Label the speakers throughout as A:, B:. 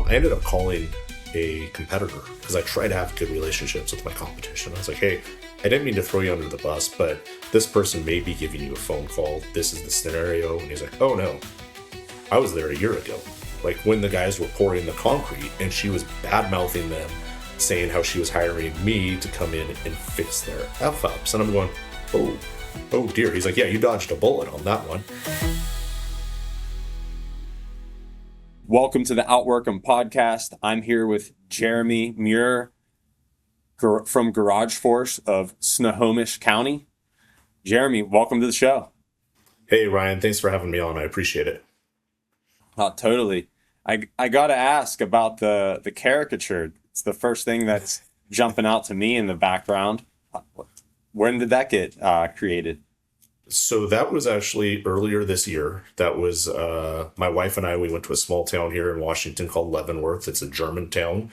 A: I ended up calling a competitor because I try to have good relationships with my competition. I was like, hey, I didn't mean to throw you under the bus, but this person may be giving you a phone call. This is the scenario. And he's like, oh no, I was there a year ago. Like when the guys were pouring the concrete and she was bad mouthing them, saying how she was hiring me to come in and fix their F-ups. And I'm going, oh dear. He's like, yeah, you dodged a bullet on that one.
B: Welcome to the OUTWORKEM podcast. I'm here with Jeremy Muir from Garage Force of Snohomish County. Jeremy, welcome to the show.
A: Hey, Ryan, thanks for having me on. I appreciate it.
B: Totally. I got to ask about the caricature. It's the first thing that's jumping out to me in the background. When did that get created?
A: So that was actually earlier this year. That was my wife and I, we went to a small town here in Washington called Leavenworth. It's a German town,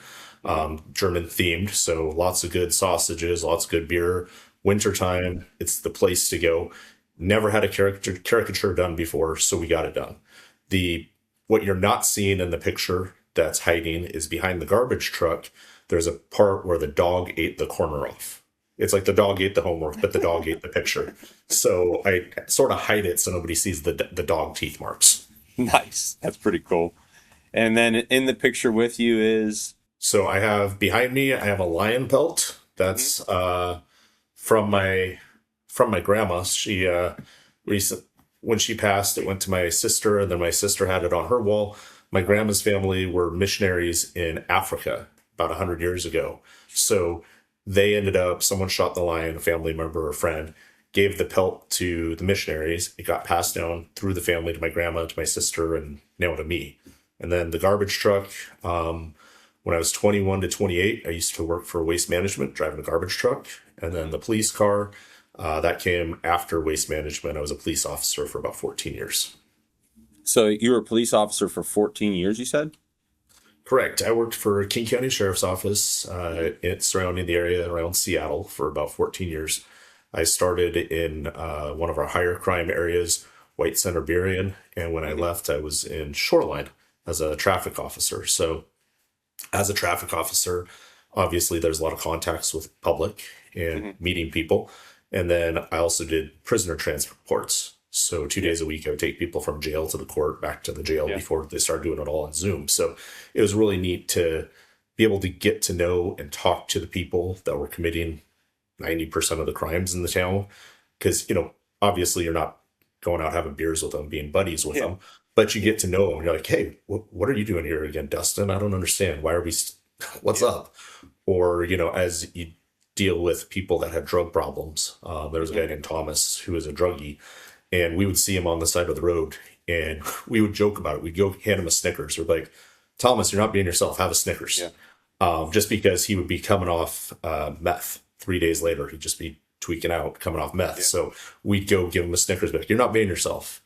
A: German themed. So lots of good sausages, lots of good beer. Wintertime, it's the place to go. Never had a caricature done before, so we got it done. What you're not seeing in the picture that's hiding is behind the garbage truck. There's a part where the dog ate the corner off. It's like the dog ate the homework, but the dog ate the picture. So I sort of hide it so nobody sees the dog teeth marks.
B: Nice. That's pretty cool. And then in the picture with you is?
A: So I have behind me, I have a lion pelt. That's from my grandma. She when she passed, it went to my sister, and then my sister had it on her wall. My grandma's family were missionaries in Africa about 100 years ago. So they ended up, someone shot the lion, a family member or friend, gave the pelt to the missionaries. It got passed down through the family to my grandma, to my sister, and now to me. And then the garbage truck, when I was 21 to 28, I used to work for waste management, driving a garbage truck. And then the police car, that came after waste management. I was a police officer for about 14 years.
B: So you were a police officer for 14 years, you said?
A: Correct. I worked for King County Sheriff's Office surrounding the area around Seattle for about 14 years. I started in one of our higher crime areas, White Center Burien, and when I left, I was in Shoreline as a traffic officer. So as a traffic officer, obviously there's a lot of contacts with public and meeting people. And then I also did prisoner transports. So 2 days a week, I would take people from jail to the court, back to the jail before they started doing it all on Zoom. So it was really neat to be able to get to know and talk to the people that were committing 90% of the crimes in the town. Because, obviously you're not going out having beers with them, being buddies with them, but you get to know them. You're like, hey, what are you doing here again, Dustin? I don't understand. Why are we, what's up? Or, as you deal with people that had drug problems. There was a guy named Thomas who was a druggie. And we would see him on the side of the road and we would joke about it. We'd go hand him a Snickers. We're like, Thomas, you're not being yourself. Have a Snickers. Just because he would be coming off meth 3 days later. He'd just be tweaking out, coming off meth. So we'd go give him a Snickers. But you're not being yourself.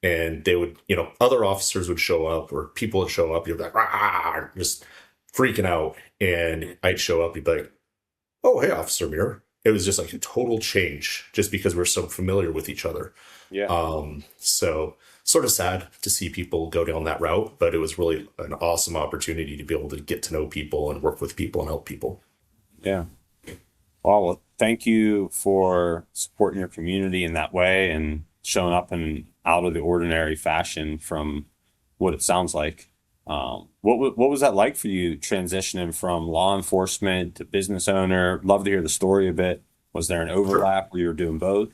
A: And they would, other officers would show up or people would show up. You'd be like, rah, just freaking out. And I'd show up. He'd be like, oh, hey, Officer Muir. It was just like a total change just because we're so familiar with each other. So sort of sad to see people go down that route, but it was really an awesome opportunity to be able to get to know people and work with people and help people.
B: Yeah. Well, thank you for supporting your community in that way and showing up in out of the ordinary fashion from what it sounds like. What was that like for you transitioning from law enforcement to business owner? Love to hear the story a bit. Was there an overlap where you were doing both?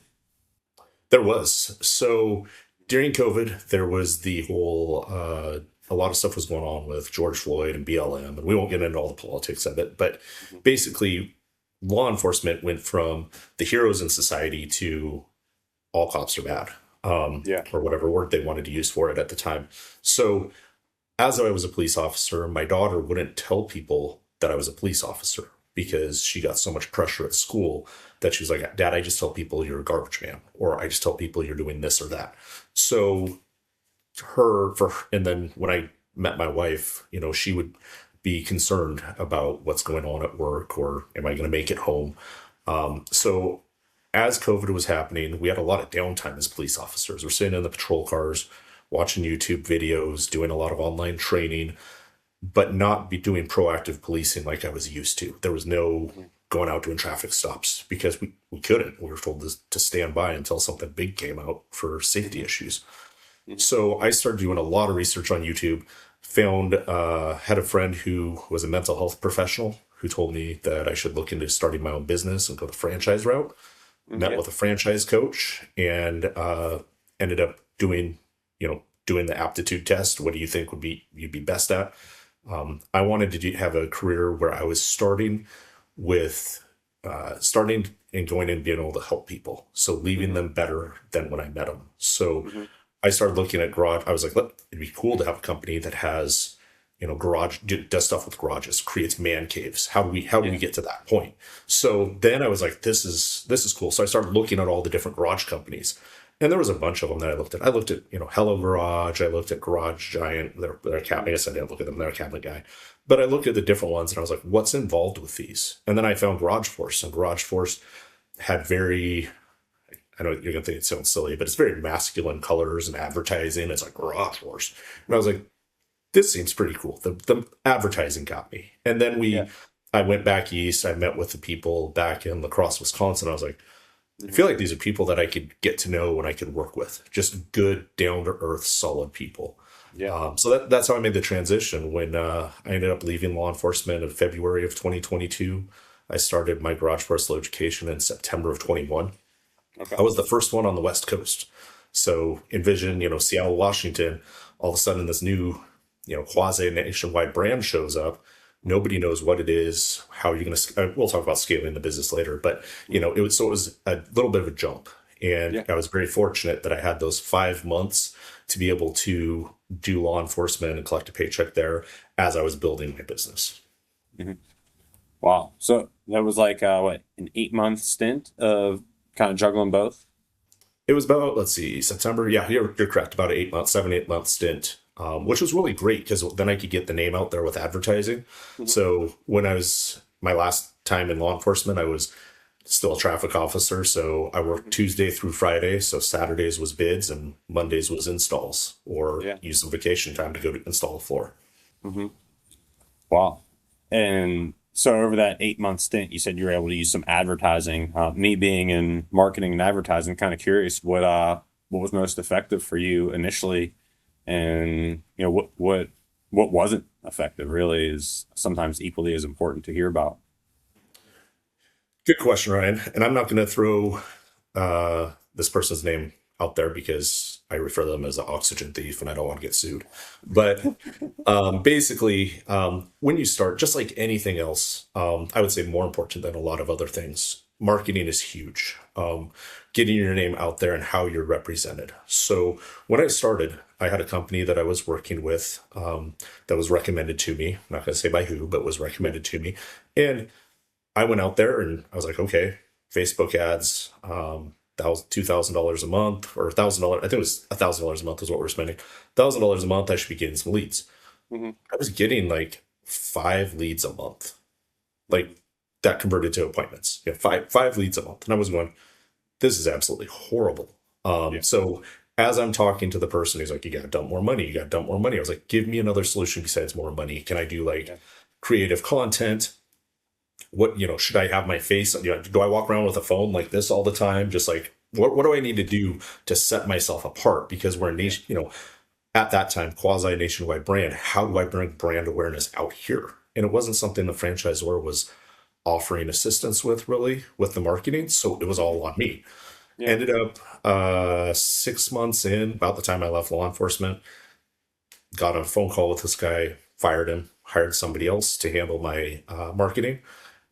A: There was. So during COVID, there was the whole, a lot of stuff was going on with George Floyd and BLM, and we won't get into all the politics of it, but basically law enforcement went from the heroes in society to all cops are bad, or whatever word they wanted to use for it at the time. So as I was a police officer, my daughter wouldn't tell people that I was a police officer because she got so much pressure at school that she was like, Dad, I just tell people you're a garbage man, or I just tell people you're doing this or that. So and then when I met my wife, she would be concerned about what's going on at work, or am I going to make it home? So as COVID was happening, we had a lot of downtime as police officers. We're sitting in the patrol cars, watching YouTube videos, doing a lot of online training. but not be doing proactive policing like I was used to. There was no going out doing traffic stops because we couldn't. We were told to stand by until something big came out for safety issues. So I started doing a lot of research on YouTube, found, had a friend who was a mental health professional who told me that I should look into starting my own business and go the franchise route. Met
B: Yeah.
A: with a franchise coach and ended up doing the aptitude test. What do you think you'd be best at? I wanted to have a career where I was starting and going and being able to help people. So leaving them better than when I met them. So I started looking at garage. I was like, it'd be cool to have a company that has, garage, does stuff with garages, creates man caves. How do we get to that point? So then I was like, this is cool. So I started looking at all the different garage companies. And there was a bunch of them that I looked at. I looked at, Hello Garage. I looked at Garage Giant. They're a cabinet. I guess I didn't look at them. They're a cabinet guy. But I looked at the different ones and I was like, what's involved with these? And then I found Garage Force. And Garage Force had I know you're going to think it sounds silly, but it's very masculine colors and advertising. It's like Garage Force. And I was like, this seems pretty cool. The advertising got me. And then
B: Yeah.
A: I went back east. I met with the people back in La Crosse, Wisconsin. I was like, I feel like these are people that I could get to know and I could work with. Just good, down to earth, solid people.
B: Yeah.
A: So that's how I made the transition. When I ended up leaving law enforcement in February of 2022, I started my garage parcel education in September of 21.
B: Okay.
A: I was the first one on the West Coast. So envision, Seattle, Washington, all of a sudden this new, quasi nationwide brand shows up. Nobody knows what it is, how you're going to, we'll talk about scaling the business later, but it was a little bit of a jump. And
B: Yeah.
A: I was very fortunate that I had those 5 months to be able to do law enforcement and collect a paycheck there as I was building my business.
B: Wow. So that was like an 8-month stint of kind of juggling both.
A: It was about, let's see, September. Yeah, you're correct. About an 8 month, 7, 8 month stint, which was really great because then I could get the name out there with advertising. So when I was my last time in law enforcement, I was still a traffic officer. So I worked Tuesday through Friday. So Saturdays was bids and Mondays was installs or
B: Yeah.
A: use some vacation time to go to install a floor.
B: Wow. And so over that 8-month stint, you said you were able to use some advertising. Me being in marketing and advertising, kind of curious what was most effective for you initially, and what wasn't effective really is sometimes equally as important to hear about.
A: Good question, Ryan. And I'm not going to throw this person's name out there because I refer to them as an oxygen thief and I don't want to get sued. But basically, when you start, just like anything else, I would say more important than a lot of other things, marketing is huge. Getting your name out there and how you're represented. So when I started, I had a company that I was working with that was recommended to me. I'm not going to say by who, but was recommended to me. And I went out there and I was like, okay, Facebook ads, $2,000 a month or $1,000. I think it was $1,000 a month is what we're spending. $1,000 a month, I should be getting some leads. I was getting like 5 leads a month, like that converted to appointments. Five leads a month, and I was going, this is absolutely horrible. So as I'm talking to the person who's like, you got to dump more money, you got to dump more money. I was like, give me another solution besides more money. Can I do like creative content? What, should I have my face? Do I walk around with a phone like this all the time? Just like, what do I need to do to set myself apart? Because we're a nation, at that time, quasi nationwide brand. How do I bring brand awareness out here? And it wasn't something the franchisor was offering assistance with really with the marketing. So it was all on me.
B: Yeah.
A: Ended up 6 months in, about the time I left law enforcement, got a phone call with this guy, fired him, hired somebody else to handle my marketing.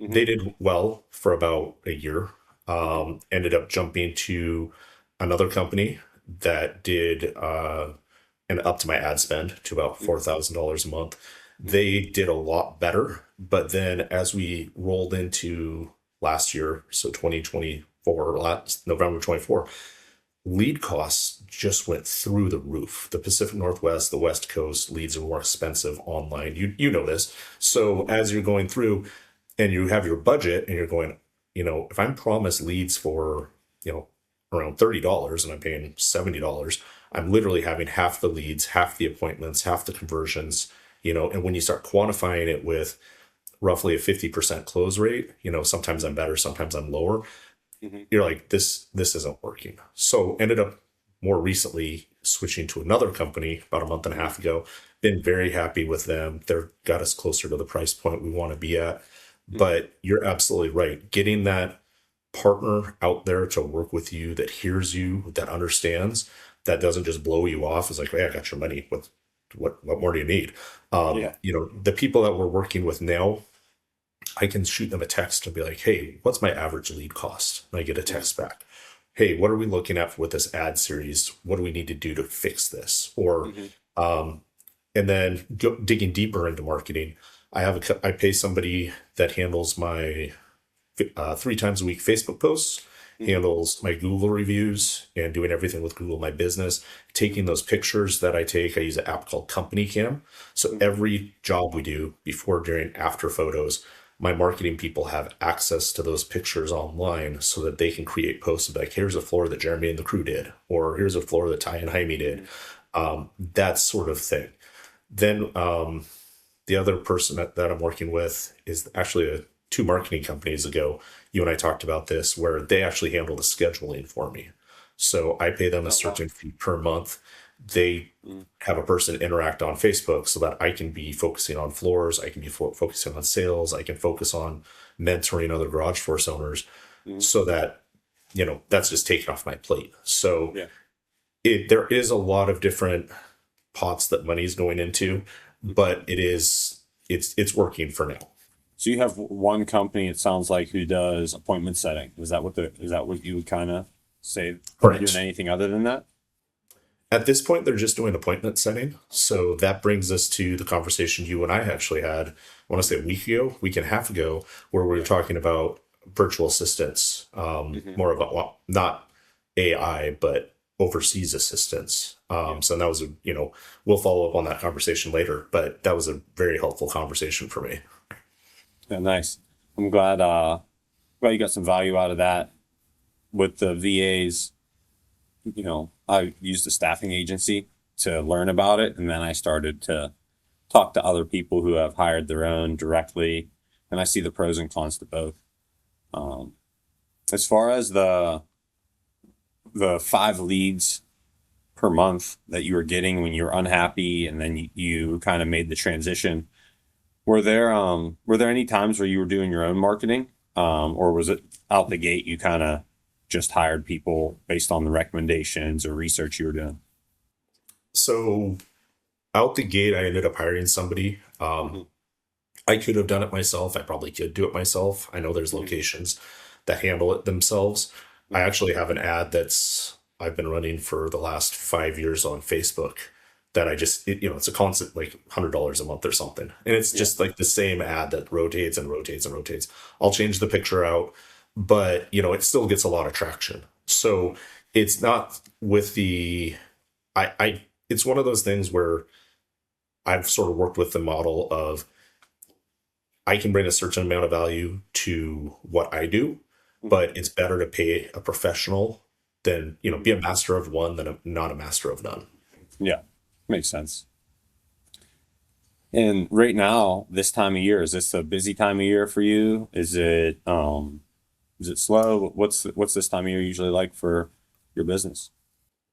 A: They did well for about a year. Ended up jumping to another company that did and up to my ad spend to about $4,000 a month. They did a lot better, but then as we rolled into last year, so 2024, last November 24, lead costs just went through the roof. The Pacific Northwest, the West Coast leads are more expensive online. You know this. So as you're going through and you have your budget and you're going, if I'm promised leads for, around $30 and I'm paying $70, I'm literally having half the leads, half the appointments, half the conversions, and when you start quantifying it with roughly a 50% close rate, sometimes I'm better, sometimes I'm lower.
B: Mhm.
A: You're like, this isn't working. So ended up more recently switching to another company about a month and a half ago. Been very happy with them. They've got us closer to the price point we want to be at.
B: Mhm.
A: But you're absolutely right. Getting that partner out there to work with you, that hears you, that understands, that doesn't just blow you off. Is like, hey, I got your money. What more do you need?
B: Yeah.
A: The people that we're working with now, I can shoot them a text and be like, hey, what's my average lead cost? And I get a
B: Mhm.
A: text back. Hey, what are we looking at with this ad series? What do we need to do to fix this? Or,
B: Mhm.
A: um, and then digging deeper into marketing, I pay somebody that handles my 3 times a week Facebook posts,
B: Mhm.
A: handles my Google reviews, and doing everything with Google My Business. Taking those pictures that I take, I use an app called Company Cam. So
B: Mhm.
A: every job we do, before, during, after photos, my marketing people have access to those pictures online so that they can create posts and be like, here's a floor that Jeremy and the crew did, or here's a floor that Ty and Jaime did.
B: Mhm.
A: That sort of thing. Then the other person that I'm working with is actually 2 marketing companies ago. You and I talked about this, where they actually handle the scheduling for me. So I pay them a
B: Oh, wow.
A: certain fee per month. They
B: Mhm.
A: have a person interact on Facebook so that I can be focusing on floors, I can be focusing on sales, I can focus on mentoring other garage force owners,
B: Mhm.
A: so that that's just taken off my plate. So
B: Yeah.
A: there is a lot of different pots that money's going into,
B: Mhm.
A: but it's working for now.
B: So you have one company, it sounds like, who does appointment setting. Is that what you would kind of say? Are they doing
A: Correct.
B: anything other than that?
A: At this point, they're just doing appointment setting. So that brings us to the conversation you and I actually had, I want to say a week ago, week and a half ago, where we were
B: Yeah.
A: talking about virtual assistants,
B: Hmm.
A: more of a, well, not AI, but overseas assistants.
B: Yeah.
A: So that was we'll follow up on that conversation later, but that was a very helpful conversation for me.
B: Yeah, nice. I'm glad you got some value out of that with the VAs. I used a staffing agency to learn about it, and then I started to talk to other people who have hired their own directly, and I see the pros and cons to both. Um, as far as the 5 leads per month that you were getting when you were unhappy, and then you kind of made the transition, were there any times where you were doing your own marketing, or was it out the gate you kind of just hired people based on the recommendations or research you were doing?
A: So out the gate, I ended up hiring somebody.
B: Hmm.
A: I could have done it myself. I probably could do it myself. I know there's
B: Hmm.
A: locations that handle it themselves. I
B: Hmm.
A: actually have an ad that's I've been running for the last 5 years on Facebook, that I just it's a constant, like $100 a month or something, and it's
B: Yeah.
A: just like the same ad that rotates and rotates and rotates. I'll change the picture out, but it still gets a lot of traction. So it's not with the I it's one of those things where I've sort of worked with the model of, I can bring a certain amount of value to what I do,
B: Hmm.
A: but it's better to pay a professional than, be a master of one than not a master of none.
B: Yeah, makes sense. And right now, this time of year, is this a busy time of year for you? Is it slow? What's this time of year usually like for your business?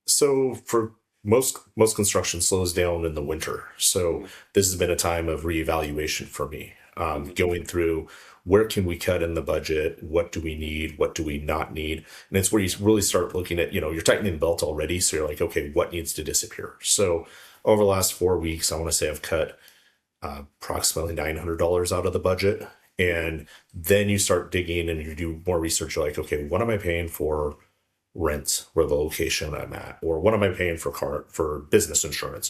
A: So for most construction slows down in the winter. So
B: Hmm.
A: this has been a time of reevaluation for me.
B: Hmm.
A: Going through, where can we cut in the budget? What do we need? What do we not need? And it's where you really start looking at, you're tightening the belt already. So you're like, okay, what needs to disappear? So over the last 4 weeks, I want to say I've cut approximately $900 out of the budget.
B: Hmm.
A: And then you start digging and you do more research. You're like, okay, what am I paying for rent, where the location I'm at, or what am I paying for business insurance?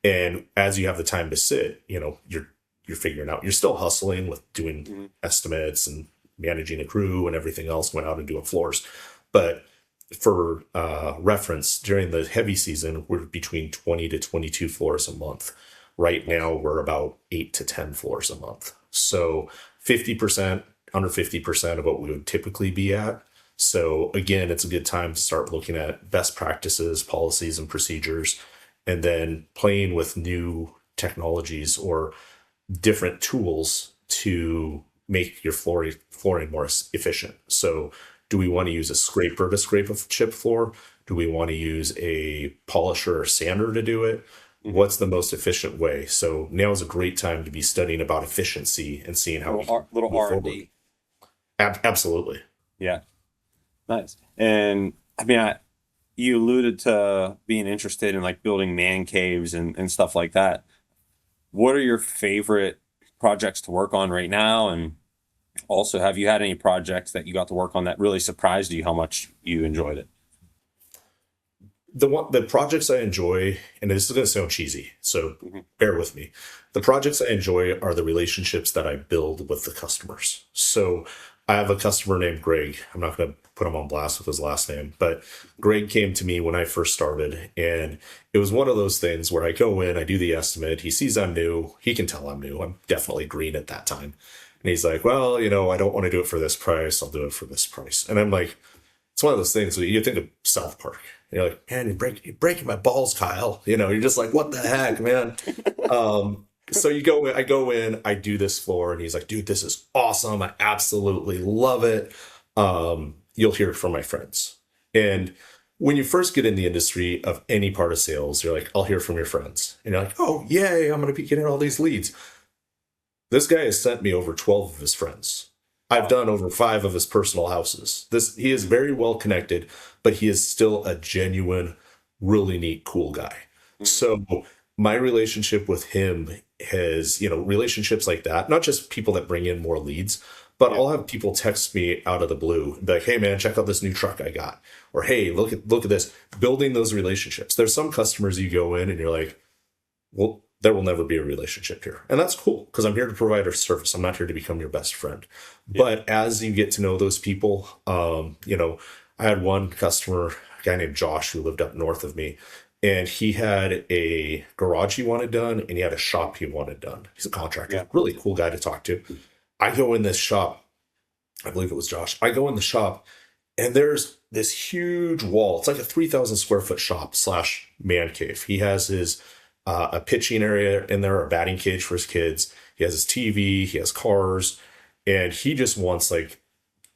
A: And as you have the time to sit, you're figuring out, you're still hustling with doing
B: Hmm.
A: estimates and managing a crew and everything else, going out and doing floors. But for reference, during the heavy season, we're between 20 to 22 floors a month. Right
B: Nice.
A: now, we're about 8 to 10 floors a month. So 50%, under 50% of what we would typically be at. So again, it's a good time to start looking at best practices, policies, and procedures, and then playing with new technologies or different tools to make your flooring more efficient. So, do we want to use a scraper to scrape a chip floor? Do we want to use a polisher or sander to do it?
B: Mhm.
A: What's the most efficient way? So now is a great time to be studying about efficiency and seeing how we can
B: Little
A: move
B: R and
A: forward.
B: D.
A: Absolutely.
B: Yeah, nice. And I mean, you alluded to being interested in like building man caves and stuff like that. What are your favorite projects to work on right now? And also, have you had any projects that you got to work on that really surprised you how much you enjoyed it?
A: The projects I enjoy, and this is going to sound cheesy, so
B: Mhm.
A: bear with me. The projects I enjoy are the relationships that I build with the customers. So I have a customer named Greg. I'm not going to put him on blast with his last name, but Greg came to me when I first started, and it was one of those things where I go in, I do the estimate. He sees I'm new. He can tell I'm new. I'm definitely green at that time. And he's like, well, I don't want to do it for this price. I'll do it for this price. And I'm like, it's one of those things where you think of South Park. You're like, man, you're breaking my balls, Kyle. You're just like, what the heck, man? So I go in, I do this floor, and he's like, dude, this is awesome. I absolutely love it. You'll hear it from my friends. And when you first get in the industry of any part of sales, you're like, I'll hear from your friends. And you're like, oh, yay, I'm going to be getting all these leads. This guy has sent me over 12 of his friends. I've done over 5 of his personal houses. He is very well connected, but he is still a genuine, really neat, cool guy.
B: Mhm.
A: So my relationship with him has, relationships like that, not just people that bring in more leads, but
B: Yeah.
A: I'll have people text me out of the blue and be like, hey man, check out this new truck I got. Or hey, look at this. Building those relationships. There's some customers you go in and you're like, well, there will never be a relationship here. And that's cool because I'm here to provide a service. I'm not here to become your best friend.
B: Yeah.
A: But as you get to know those people, I had one customer, a guy named Josh, who lived up north of me, and he had a garage he wanted done and he had a shop he wanted done. He's a contractor,
B: Yeah.
A: really cool guy to talk to. I go in this shop, I believe it was Josh. I go in the shop and there's this huge wall. It's like a 3,000 square foot shop slash man cave. He has his a pitching area in there, a batting cage for his kids. He has his TV, he has cars, and he just wants like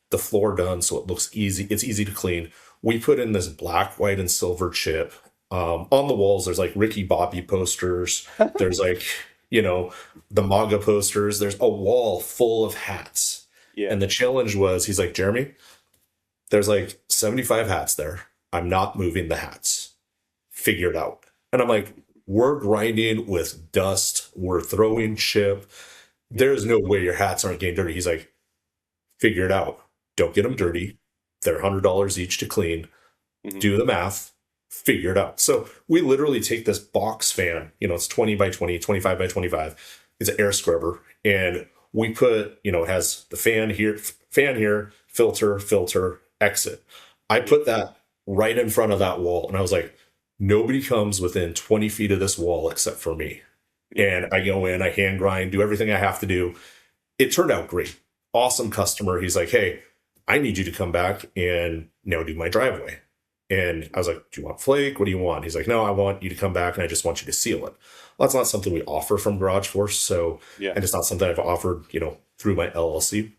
A: the floor done so it looks easy. It's easy to clean. We put in this black, white, and silver chip. On the walls, there's like Ricky Bobby posters. There's like, the MAGA posters. There's a wall full of hats.
B: Yeah.
A: And the challenge was, he's like, Jeremy, there's like 75 hats there. I'm not moving the hats. Figure it out. And I'm like, we're grinding with dust. We're throwing chip. There's no way your hats aren't getting dirty. He's like, figure it out. Don't get them dirty. They're $100 each to clean.
B: Mhm.
A: Do the math. Figure it out. So we literally take this box fan, it's 20 by 20, 25 by 25. It's an air scrubber. And we put, it has the fan here, filter, exit. I put that right in front of that wall. And I was like, nobody comes within 20 feet of this wall except for me. And I go in, I hand grind, do everything I have to do. It turned out great. Awesome customer. He's like, hey, I need you to come back and now do my driveway. And I was like, do you want flake? What do you want? He's like, no, I want you to come back and I just want you to seal it. Well, that's not something we offer from Garage Force. So,
B: Yeah.
A: and it's not something I've offered, through my LLC.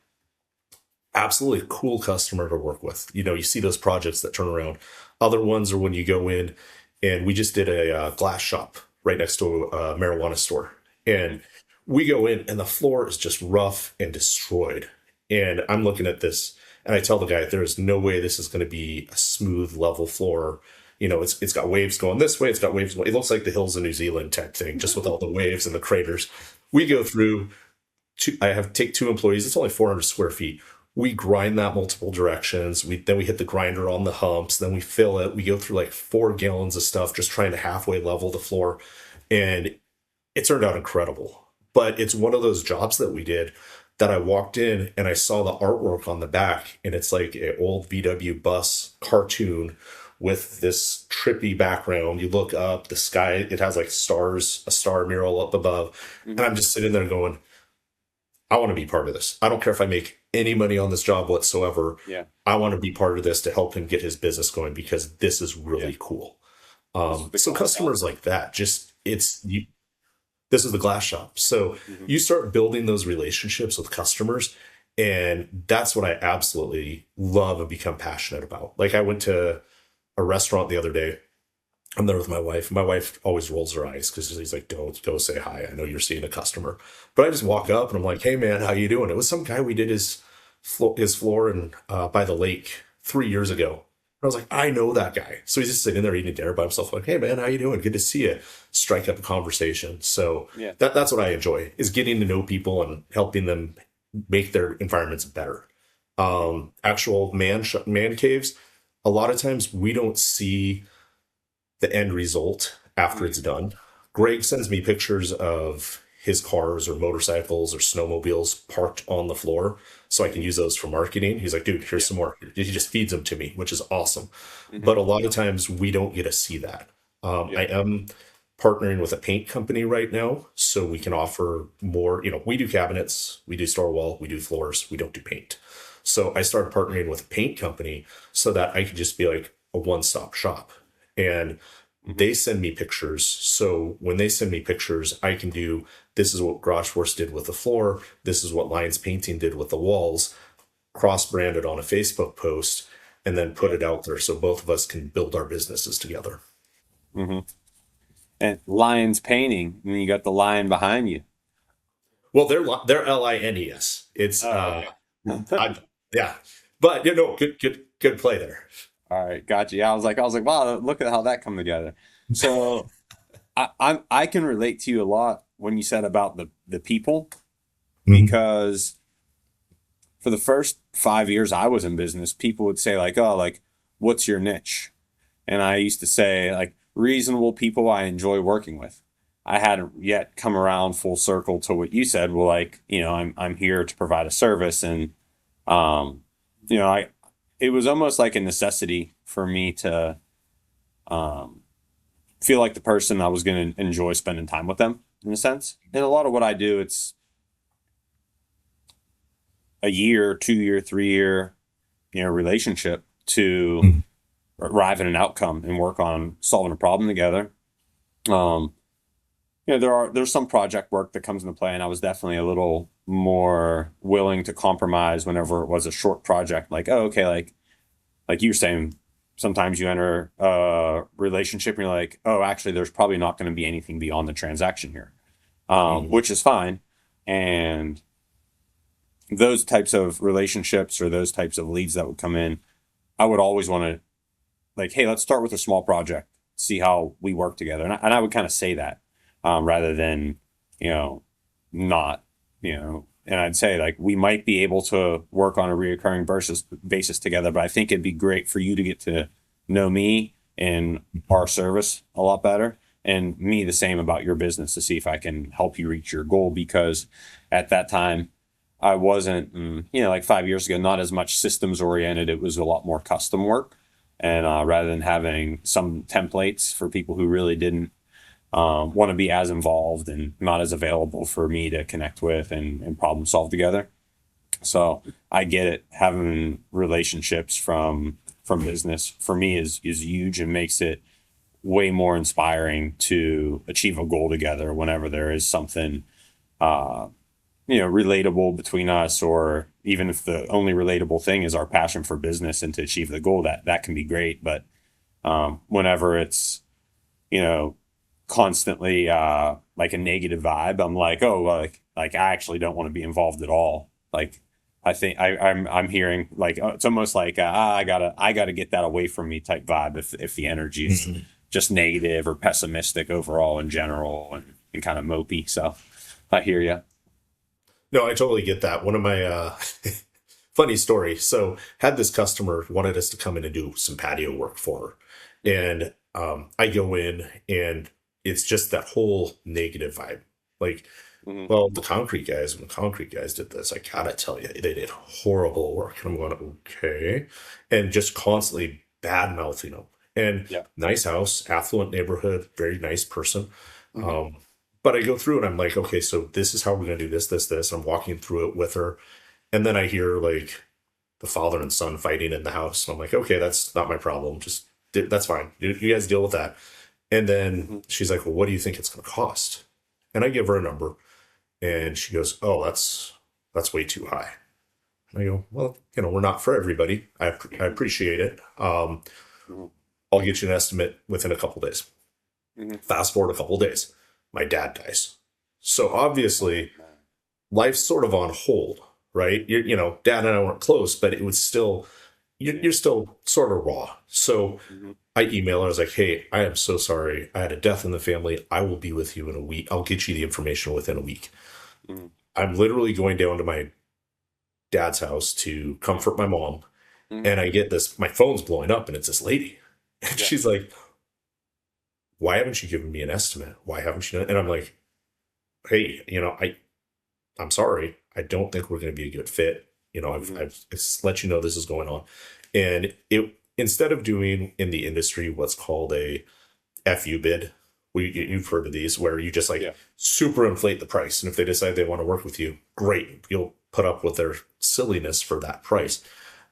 A: Absolutely cool customer to work with. You see those projects that turn around. Other ones are when you go in, and we just did a glass shop right next to a marijuana store. And we go in and the floor is just rough and destroyed. And I'm looking at this and I tell the guy, there is no way this is going to be a smooth, level floor. It's got waves going this way. It's got waves going. It looks like the hills of New Zealand type thing, just with all the waves and the craters. We go through take 2 employees. It's only 400 square feet. We grind that multiple directions. Then we hit the grinder on the humps. Then we fill it. We go through like 4 gallons of stuff, just trying to halfway level the floor. And it turned out incredible. But it's one of those jobs that we did that I walked in and I saw the artwork on the back, and it's like an old VW bus cartoon with this trippy background. You look up, the sky, it has like stars, a star mural up above. And I'm just sitting there going, I want to be part of this. I don't care if I make any money on this job whatsoever.
B: Yeah.
A: I want to be part of this to help him get his business going because this is really cool.
B: The
A: So
B: concept.
A: customers like that, just this is the glass shop. So
B: Hmm.
A: you start building those relationships with customers, and that's what I absolutely love and become passionate about. Like I went to a restaurant the other day. I'm there with my wife. My wife always rolls her eyes because she's like, "Don't go say hi. I know you're seeing a customer." But I just walk up and I'm like, "Hey man, how you doing?" It was some guy we did his floor and by the lake 3 years ago. I was like, I know that guy. So he's just sitting there eating dinner by himself. Like, hey man, how you doing? Good to see you. Strike up a conversation. So
B: Yeah.
A: that's what I enjoy is getting to know people and helping them make their environments better. Actual man caves. A lot of times we don't see the end result after it's
B: Mhm.
A: done. Greg sends me pictures of his cars or motorcycles or snowmobiles parked on the floor so I can use those for marketing. He's like, dude, here's
B: Yeah.
A: some more. He just feeds them to me, which is awesome.
B: Hmm.
A: But a lot of times we don't get to see that.
B: Yeah.
A: I am partnering with a paint company right now so we can offer more. We do cabinets, we do store wall, we do floors, we don't do paint. So I started partnering with a paint company so that I could just be like a one-stop shop. And
B: Hmm.
A: they send me pictures. So when they send me pictures, I can do this is what Garage Force did with the floor. This is what Lions Painting did with the walls, cross branded on a Facebook post, and then put
B: Yeah.
A: it out there so both of us can build our businesses together.
B: Hmm. And Lions painting, and then you got the lion behind you.
A: Well, they're Lines. It's
B: Oh, okay.
A: I yeah, but good play there.
B: All right, gotcha. Yeah, I was like, wow, look at how that come together. So I can relate to you a lot when you said about the people,
A: Mhm.
B: because for the first 5 years I was in business, people would say like, oh, like, what's your niche? And I used to say like reasonable people I enjoy working with. I hadn't yet come around full circle to what you said. Well, like, I'm here to provide a service, and um, I it was almost like a necessity for me to um feel like the person I was going to enjoy spending time with them in a sense. And a lot of what I do, it's a year, 2 year, 3 year, relationship to
A: Mhm.
B: arrive at an outcome and work on solving a problem together. Um, there's some project work that comes into play, and I was definitely a little more willing to compromise whenever it was a short project. Like, oh, okay, like you were saying, sometimes you enter a relationship and you're like, oh, actually, there's probably not going to be anything beyond the transaction here,
A: Mhm.
B: which is fine. And those types of relationships or those types of leads that would come in, I would always want to, like, hey, let's start with a small project, see how we work together. And I would kind of say that, rather than, you know, not, and I'd say like we might be able to work on a reoccurring basis together, but I think it'd be great for you to get to know me and our service a lot better, and me the same about your business, to see if I can help you reach your goal. Because at that time, I wasn't, like 5 years ago, not as much systems oriented. It was a lot more custom work. And rather than having some templates for people who really didn't want to be as involved and not as available for me to connect with and problem solve together. So I get it. Having relationships from business for me is huge, and makes it way more inspiring to achieve a goal together whenever there is something uh, relatable between us, or even if the only relatable thing is our passion for business and to achieve the goal, that can be great. But whenever it's, you know, constantly like a negative vibe, I'm like, oh, like I actually don't want to be involved at all. Like, I think I'm hearing like, it's almost like I gotta get that away from me type vibe, if the energy is
A: Mhm.
B: just negative or pessimistic overall in general, and kind of mopey. So I hear you.
A: No, I totally get that. One of my funny story. So had this customer wanted us to come in and do some patio work for her, and I go in and it's just that whole negative vibe. Like,
B: Hmm.
A: well, when the concrete guys did this, I gotta tell you, they did horrible work. And I'm going, okay, and just constantly bad mouthing them. And
B: Yeah.
A: nice house, affluent neighborhood, very nice person.
B: Hmm.
A: Um, but I go through and I'm like, okay, so this is how we're gonna do this, this, this. I'm walking through it with her, and then I hear like the father and son fighting in the house. And I'm like, okay, that's not my problem. That's fine. You guys deal with that. And then
B: Hmm.
A: she's like, well, what do you think it's going to cost? And I give her a number, and she goes, "Oh, that's way too high." And I go, "Well, we're not for everybody. I appreciate it.
B: Mhm.
A: I'll get you an estimate within a couple days."
B: Mhm.
A: Fast forward a couple days, my dad dies. So obviously,
B: Man.
A: life's sort of on hold, right? Dad and I weren't close, but it was still,
B: Yeah.
A: you're still sort of raw. So
B: Mhm.
A: I email her. I was like, "Hey, I am so sorry. I had a death in the family. I will be with you in a week. I'll get you the information within a week."
B: Mhm.
A: I'm literally going down to my dad's house to comfort my mom.
B: Mhm.
A: And I get this, my phone's blowing up, and it's this lady. And
B: Yeah.
A: she's like, "Why haven't you given me an estimate? Why haven't you?" And I'm like, "Hey, I'm sorry. I don't think we're going to be a good fit.
B: Mhm.
A: I've let you know this is going on." And instead of doing in the industry what's called a FU bid, you've heard of these, where you just like
B: Yeah.
A: super inflate the price. And if they decide they want to work with you, great. You'll put up with their silliness for that price.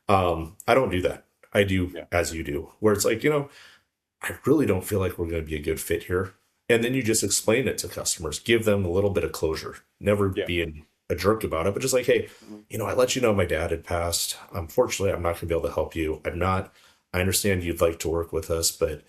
A: I don't do that. I do
B: Yeah.
A: as you do, where it's like, I really don't feel like we're going to be a good fit here. And then you just explain it to customers, give them a little bit of closure, never
B: Yeah.
A: being a jerk about it, but just like, "Hey,
B: Mhm.
A: I let you know my dad had passed. Unfortunately, I'm not going to be able to help you. I understand you'd like to work with us, but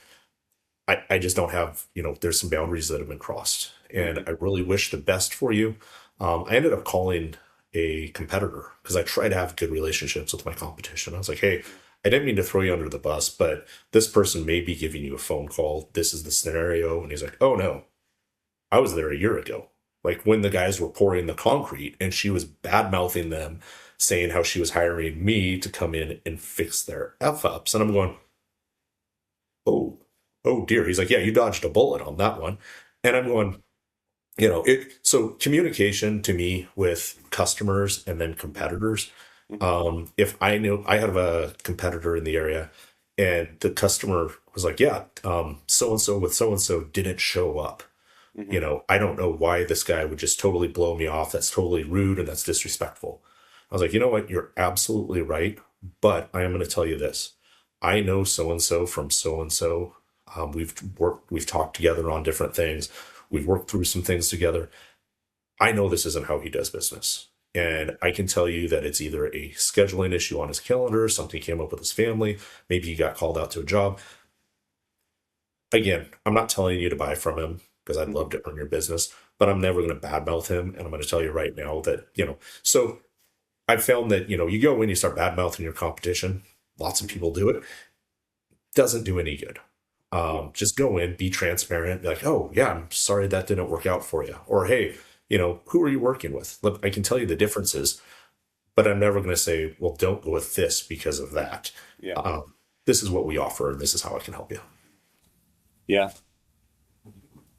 A: I just don't have, there's some boundaries that have been crossed. And
B: Mhm.
A: I really wish the best for you." I ended up calling a competitor because I try to have good relationships with my competition. I was like, "Hey,
B: Mhm.
A: I didn't mean to throw you under the bus, but this person may be giving you a phone call. This is the scenario." And he's like, "Oh no, I was there a year ago. Like when the guys were pouring the concrete, and she was bad mouthing them, saying how she was hiring me to come in and fix their F ups." And I'm going, "Oh, oh dear." He's like, "Yeah, you dodged a bullet on that one." And I'm going, so communication to me with customers and then
B: Mhm.
A: competitors.
B: Mhm.
A: If I knew I have a competitor in the area, and the customer was like, "Yeah, so and so with so and so didn't show up.
B: Mhm.
A: I don't know why this guy would just totally blow me off. That's totally rude and that's disrespectful." I was like, "You know what? You're absolutely right. But I am going to tell you this. I know so and so from so and so. We've talked together on different things. We've worked through some things together. I know this isn't how he does business.
B: Mhm.
A: And I can tell you that it's either a scheduling issue on his calendar, something came up with his family, maybe he got called out to a job." Again, I'm not telling you to buy from him because I'd love
B: Mhm.
A: to earn your business, but I'm never going to badmouth him. And I'm going to tell you right now that, so I've found that, you go in, you start badmouthing your competition. Lots of
B: Mhm.
A: people do it. Doesn't do any good.
B: Yeah.
A: Just go in, be transparent, be like, "Oh, yeah, I'm sorry that didn't work out for you." Or, "Hey, who are you working with? Look, I can tell you the differences, but I'm never going to say, well, don't go with this because of that.
B: Yeah.
A: This is what we offer, and this is how I can help you."
B: Yeah.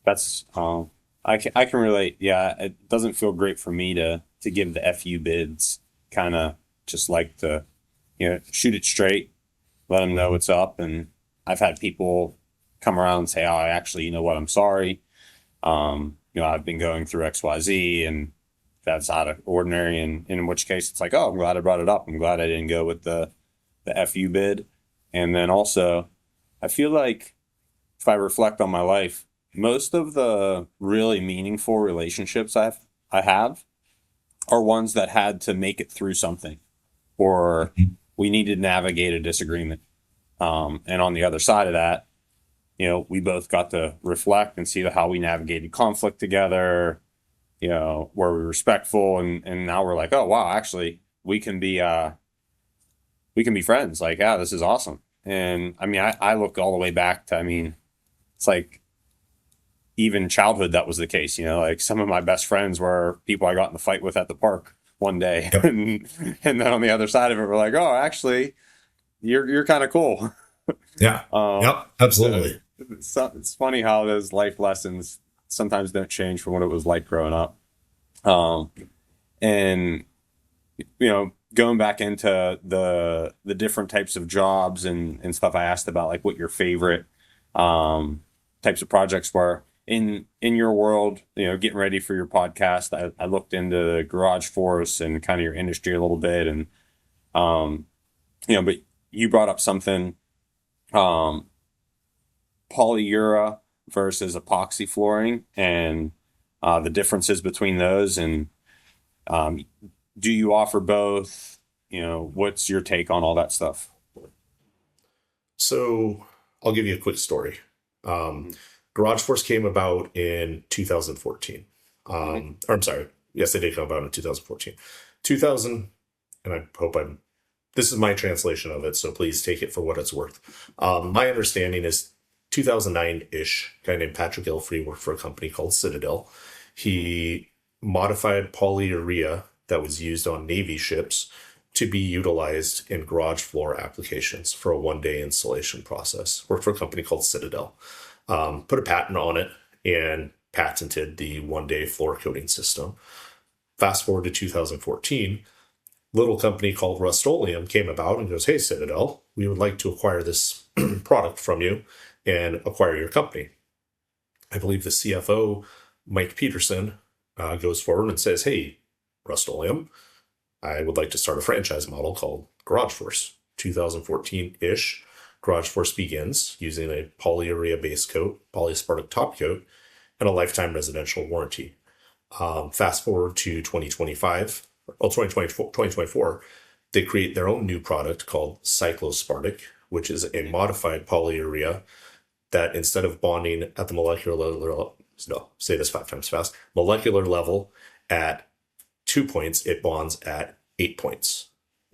B: That's I can relate. Yeah, it doesn't feel great for me to give the FU bids. Kind of just like to shoot it straight, let them know
A: Mhm.
B: what's up. And I've had people come around and say, "Oh, actually, you know what? I'm sorry. I've been going through XYZ, and that's out of ordinary." And in which case, it's like, "Oh, I'm glad I brought it up. I'm glad I didn't go with the FU bid." And then also, I feel like if I reflect on my life, most of the really meaningful relationships I have are ones that had to make it through something, or we needed to navigate a disagreement. And on the other side of that, we both got to reflect and see how we navigated conflict together. Were we respectful, and now we're like, "Oh wow, actually we can be friends. Like, yeah, this is awesome." And I mean, I look all the way back to, I mean, it's like even childhood that was the case. Like some of my best friends were people I got in the fight with at the park one day,
A: Yep.
B: and then on the other side of it, we're like, "Oh, actually, you're kind of cool."
A: Yeah.
B: Um,
A: Yep.
B: so
A: Absolutely.
B: it's funny how those life lessons sometimes don't change from what it was like growing up. Um, and going back into the different types of jobs and stuff, I asked about like what your favorite um, types of projects were in your world. Getting ready for your podcast, I looked into the garage force and kind of your industry a little bit, and um, but you brought up something, um, polyurea versus epoxy flooring, and the differences between those, and um, do you offer both? What's your take on all that stuff?
A: So I'll give you a quick story. Um, Garage Force came about in 2014.
B: Mm-hmm.
A: Or I'm sorry. Yes, they did come about in 2014. 2000, and I hope I'm, this is my translation of it, so please take it for what it's worth. My understanding is 2009-ish, a guy named Patrick Ilfrey worked for a company called Citadel. He modified polyurea that was used on Navy ships to be utilized in garage floor applications for a one-day installation process. Worked for a company called Citadel. Put a patent on it and patented the one-day floor coating system. Fast forward to 2014, little company called Rust-Oleum came about and goes, "Hey, Citadel, we would like to acquire this product from you and acquire your company." I believe the CFO, Mike Peterson, goes forward and says, "Hey, Rust-Oleum, I would like to start a franchise model called Garage Force." 2014-ish, Garage Force begins using a polyurea base coat, polyaspartic top coat, and a lifetime residential warranty. Fast forward to 2025, well, 2024, they create their own new product called Cyclospartic, which is a modified polyurea that instead of bonding at the molecular level, no, say this 5 times fast, molecular level at 2 points, it bonds at 8 points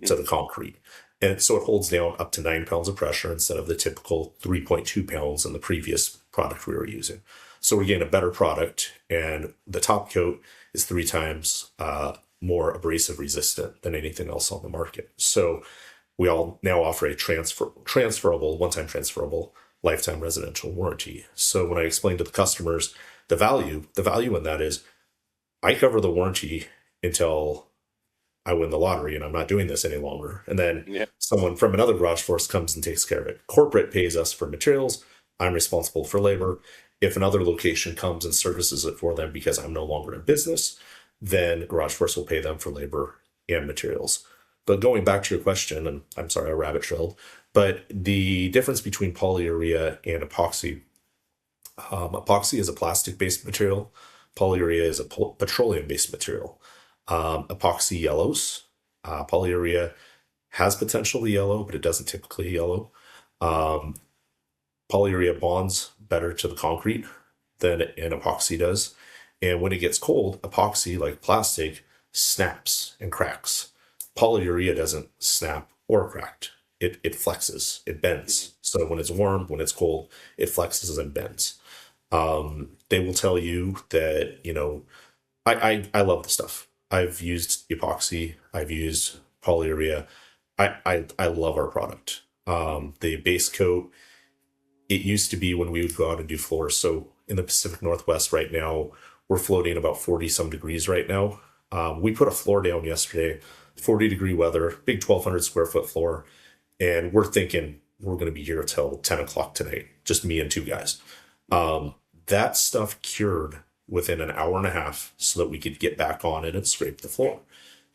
A: to the concrete. And so it holds down up to 9 pounds of pressure instead of the typical 3.2 pounds in the previous product we were using. So we're getting a better product, and the top coat is 3 times more abrasive resistant than anything else on the market. So we all now offer a transferable, one-time transferable lifetime residential warranty. So when I explain to the customers the value in that is I cover the warranty until I win the lottery and I'm not doing this any longer. And then
B: Yeah.
A: someone from another garage force comes and takes care of it. Corporate pays us for materials. I'm responsible for labor. If another location comes and services it for them because I'm no longer in business, then garage force will pay them for labor and materials. But going back to your question, and I'm sorry, I rabbit trailed, but the difference between polyurea and epoxy, epoxy is a plastic-based material. Polyurea is a petroleum-based material. Epoxy yellows. Polyurea has potential to yellow, but it doesn't typically yellow. Um, Polyurea bonds better to the concrete than an epoxy does. And when it gets cold, epoxy, like plastic, snaps and cracks. Polyurea doesn't snap or crack. It flexes, it bends. So when it's warm, when it's cold, it flexes and bends. They will tell you that, I love the stuff. I've used epoxy, I've used polyurea. I love our product. The base coat, it used to be when we would go out and do floors. So in the Pacific Northwest right now, we're floating about 40 some degrees right now. We put a floor down yesterday, 40-degree weather, big 1,200 square foot floor. And we're thinking we're going to be here till 10 o'clock tonight, just me and two guys. That stuff cured within an hour and a half so that we could get back on it and scrape the floor.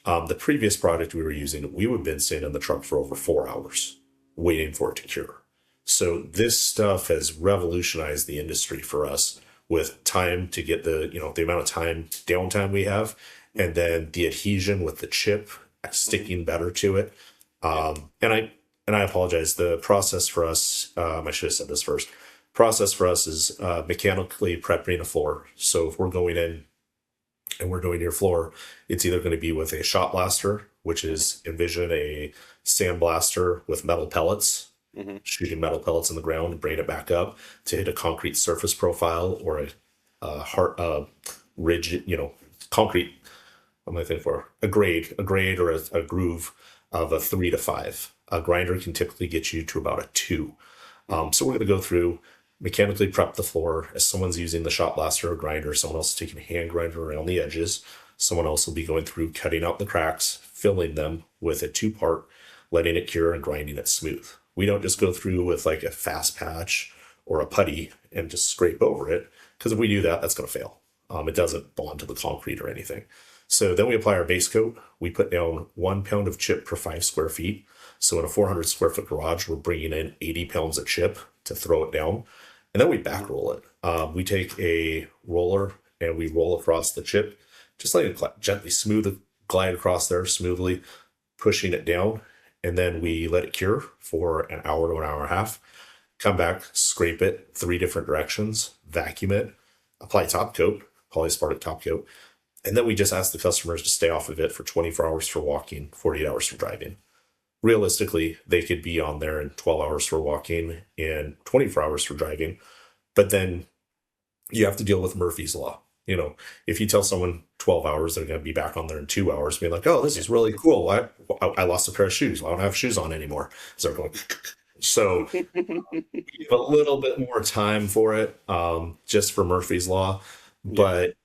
A: The previous product we were using, we would have been sitting in the truck for over 4 hours waiting for it to cure. So this stuff has revolutionized the industry for us with time to get the amount of downtime we have, and then the adhesion with the chip sticking better to it. And I apologize. The process for us, I should have said this first. Process for us is mechanically prepping a floor. So if we're going in and we're doing your floor, it's either going to be with a shot blaster, which is envision a sandblaster with metal pellets, shooting metal pellets in the ground and bring it back up to hit a concrete surface profile, or a rigid, concrete. What am I thinking for? A grade or a groove of a 3 to 5. A grinder can typically get you to about a 2. So we're going to go through, mechanically prep the floor. As someone's using the shot blaster or grinder, someone else is taking a hand grinder around the edges. Someone else will be going through, cutting out the cracks, filling them with a 2-part, letting it cure and grinding it smooth. We don't just go through with like a fast patch or a putty and just scrape over it, because if we do that, that's going to fail. It doesn't bond to the concrete or anything. So then we apply our base coat. We put down 1 pound of chip per 5 square feet. So in a 400 square foot garage, we're bringing in 80 pounds of chip to throw it down. And then we back roll it. We take a roller and we roll across the chip, just like gently smooth glide across there smoothly, pushing it down, and then we let it cure for an hour to an hour and a half. Come back, scrape it 3 different directions, vacuum it, apply top coat, polyaspartic top coat, and then we just ask the customers to stay off of it for 24 hours for walking, 48 hours for driving. Realistically, they could be on there in 12 hours for walking and 24 hours for driving, but then you have to deal with Murphy's Law. If you tell someone 12 hours, they're going to be back on there in 2 hours, being like, oh, this is really cool. I lost a pair of shoes. I don't have shoes on anymore. So they're going, so we give a little bit more time for it, just for Murphy's Law. But,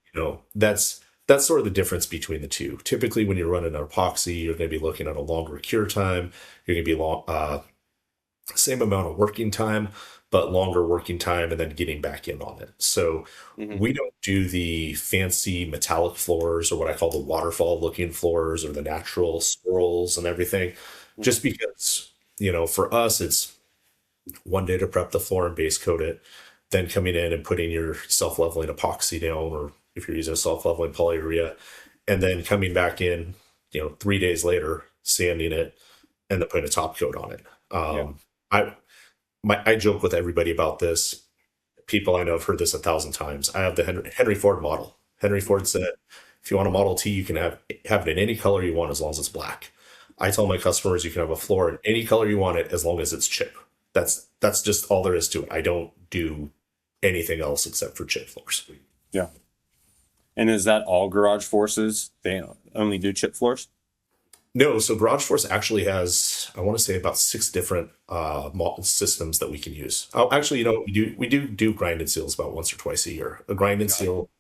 A: that's sort of the difference between the two. Typically, when you're running an epoxy, you're going to be looking at a longer cure time. You're going to be same amount of working time, but longer working time and then getting back in on it. So we don't do the fancy metallic floors or what I call the waterfall looking floors or the natural swirls and everything, just because, for us, it's one day to prep the floor and base coat it, then coming in and putting your self-leveling epoxy down, or if you're using a self-leveling polyurea, and then coming back in, 3 days later, sanding it, and then putting a top coat on it. I joke with everybody about this. People I know have heard this 1,000 times. I have the Henry Ford model. Henry Ford said, if you want a Model T, you can have it in any color you want as long as it's black. I tell my customers you can have a floor in any color you want it as long as it's chip. That's just all there is to it. I don't do anything else except for chip floors.
B: Yeah. And is that all Garage Forces? They only do chip floors?
A: No, so Garage Force actually has, I want to say, about 6 different systems that we can use. Oh, actually, we do grind and seals about once or twice a year. A grind and seal,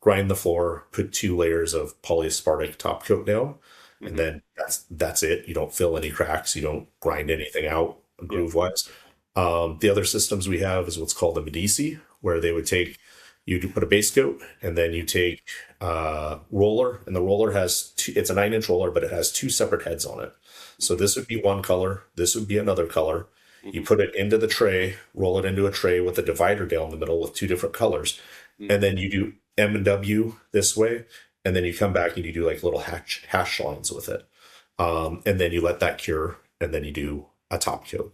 A: grind the floor, put 2 layers of polyaspartic top coat down, and then that's it. You don't fill any cracks. You don't grind anything out groove wise. The other systems we have is what's called a Medici, where they would take, you put a base coat, and then you take roller, and the roller has it's a 9-inch roller, but it has 2 separate heads on it. So this would be one color, this would be another color. You put it into the tray, roll it into a tray with a divider down the middle with 2 different colors, and then you do M and W this way, and then you come back and you do like little hash lines with it, and then you let that cure, and then you do a top coat.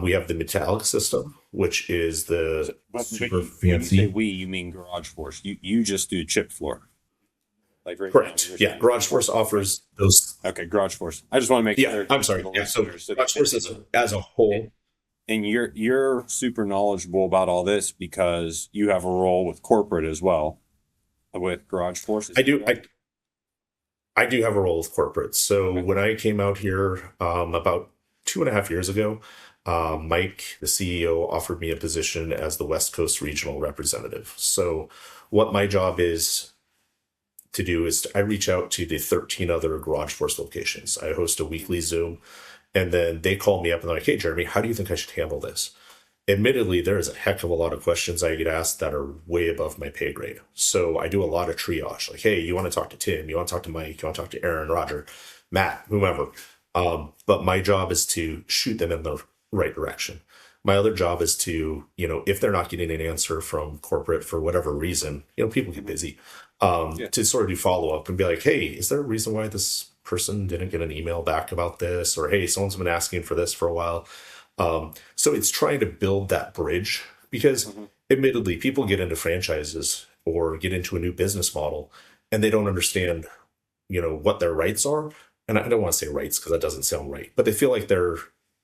A: We have the metallic system, which is the super
B: When you
A: fancy.
B: say we, you mean Garage Force. You just do chip floor. Like right
A: Correct.
B: now,
A: Yeah, Garage Force offers those.
B: Okay, Garage Force. I just want to make
A: Yeah,
B: clear.
A: I'm sorry. Yeah, so Garage Force as a whole.
B: And you're super knowledgeable about all this because you have a role with corporate as well with Garage Force.
A: I do. I do have a role with corporate. So when I came out here about 2.5 years ago, Mike, the CEO, offered me a position as the West Coast regional representative. So what my job is to do is I reach out to the 13 other Garage Force locations. I host a weekly Zoom, and then they call me up and they're like, hey, Jeremy, how do you think I should handle this? Admittedly, there is a heck of a lot of questions I get asked that are way above my pay grade. So I do a lot of triage. Like, hey, you want to talk to Tim? You want to talk to Mike? You want to talk to Aaron, Roger, Matt, whomever? But my job is to shoot them in the right direction. My other job is to, if they're not getting an answer from corporate for whatever reason, people get busy, to sort of do follow up and be like, hey, is there a reason why this person didn't get an email back about this? Or, hey, someone's been asking for this for a while. So it's trying to build that bridge because admittedly, people get into franchises or get into a new business model and they don't understand, what their rights are. And I don't want to say rights because that doesn't sound right, but they feel like they're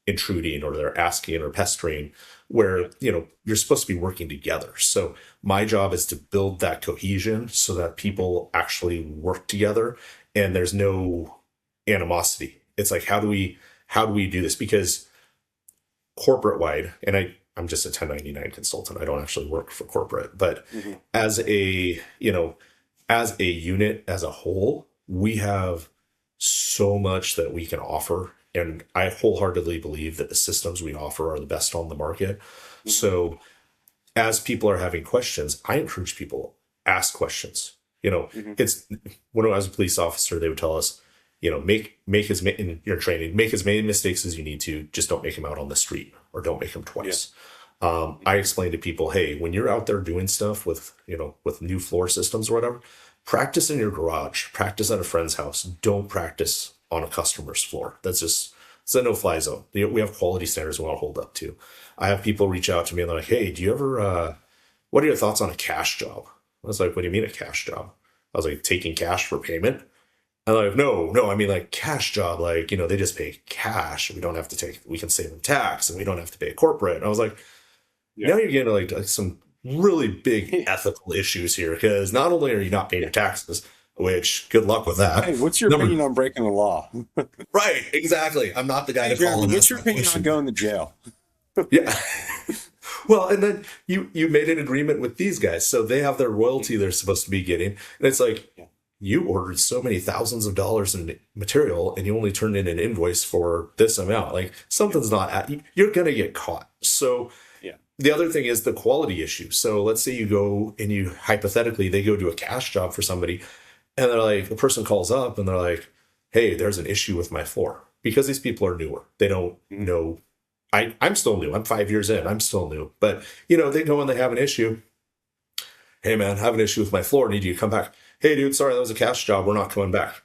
A: intruding or they're asking or pestering where, you're supposed to be working together. So my job is to build that cohesion so that people actually work together and there's no animosity. It's like, how do we do this? Because corporate wide, and I'm just a 1099 consultant. I don't actually work for corporate, but as a unit, as a whole, we have so much that we can offer. And I wholeheartedly believe that the systems we offer are the best on the market. So as people are having questions, I encourage people ask questions. It's when I was a police officer, they would tell us, make as many in your training, make as many mistakes as you need to, just don't make them out on the street or don't make them twice. I explain to people, hey, when you're out there doing stuff with, with new floor systems or whatever, practice in your garage, practice at a friend's house. Don't practice on a customer's floor. It's a no-fly zone. We have quality standards we want to hold up to. I have people reach out to me and they're like, hey, do you ever, what are your thoughts on a cash job? I was like, what do you mean a cash job? I was like, taking cash for payment? And they're like, no, I mean like cash job, like, they just pay cash. We can save them tax and we don't have to pay corporate. And I was like,
B: Yeah.
A: now you're getting like some really big ethical issues here because not only are you not paying your taxes, which good luck with that.
B: Hey, what's your opinion on breaking the law?
A: Right, exactly. I'm not the guy
B: Hey,
A: to call
B: Jeremy,
A: and
B: what's
A: ask
B: your
A: that
B: opinion on
A: question.
B: going to jail?
A: Yeah. Well, and then you made an agreement with these guys, so they have their royalty they're supposed to be getting, and it's like
B: Yeah.
A: you ordered so many thousands of dollars in material, and you only turned in an invoice for this amount. Like something's not at you're gonna get caught. So
B: Yeah.
A: the other thing is the quality issue. So let's say you go and you hypothetically they go do a cash job for somebody, and they're like the person calls up and they're like, "Hey, there's an issue with my floor," because these people are newer. They don't know. I'm still new. I'm 5 years in. I'm still new. But, they go and they have an issue. Hey, man, I have an issue with my floor. Need you to come back. Hey, dude, sorry, that was a cash job. We're not coming back.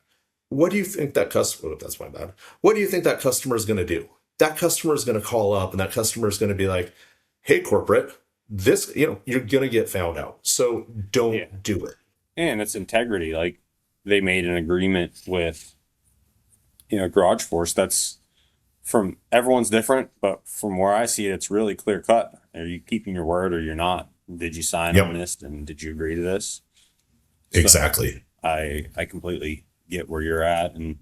A: What do you think that customer, oh, that's my bad. What do you think that customer is going to do? That customer is going to call up and that customer is going to be like, hey, corporate, this, you're going to get found out. So
B: Yeah.
A: don't do it.
B: And it's integrity. Like they made an agreement with, Garage Force. That's from everyone's different, but from where I see it, it's really clear cut. Are you keeping your word or you're not? Did you sign
A: Yep.
B: on this and did you agree to this? So
A: Exactly.
B: I completely get where you're at, and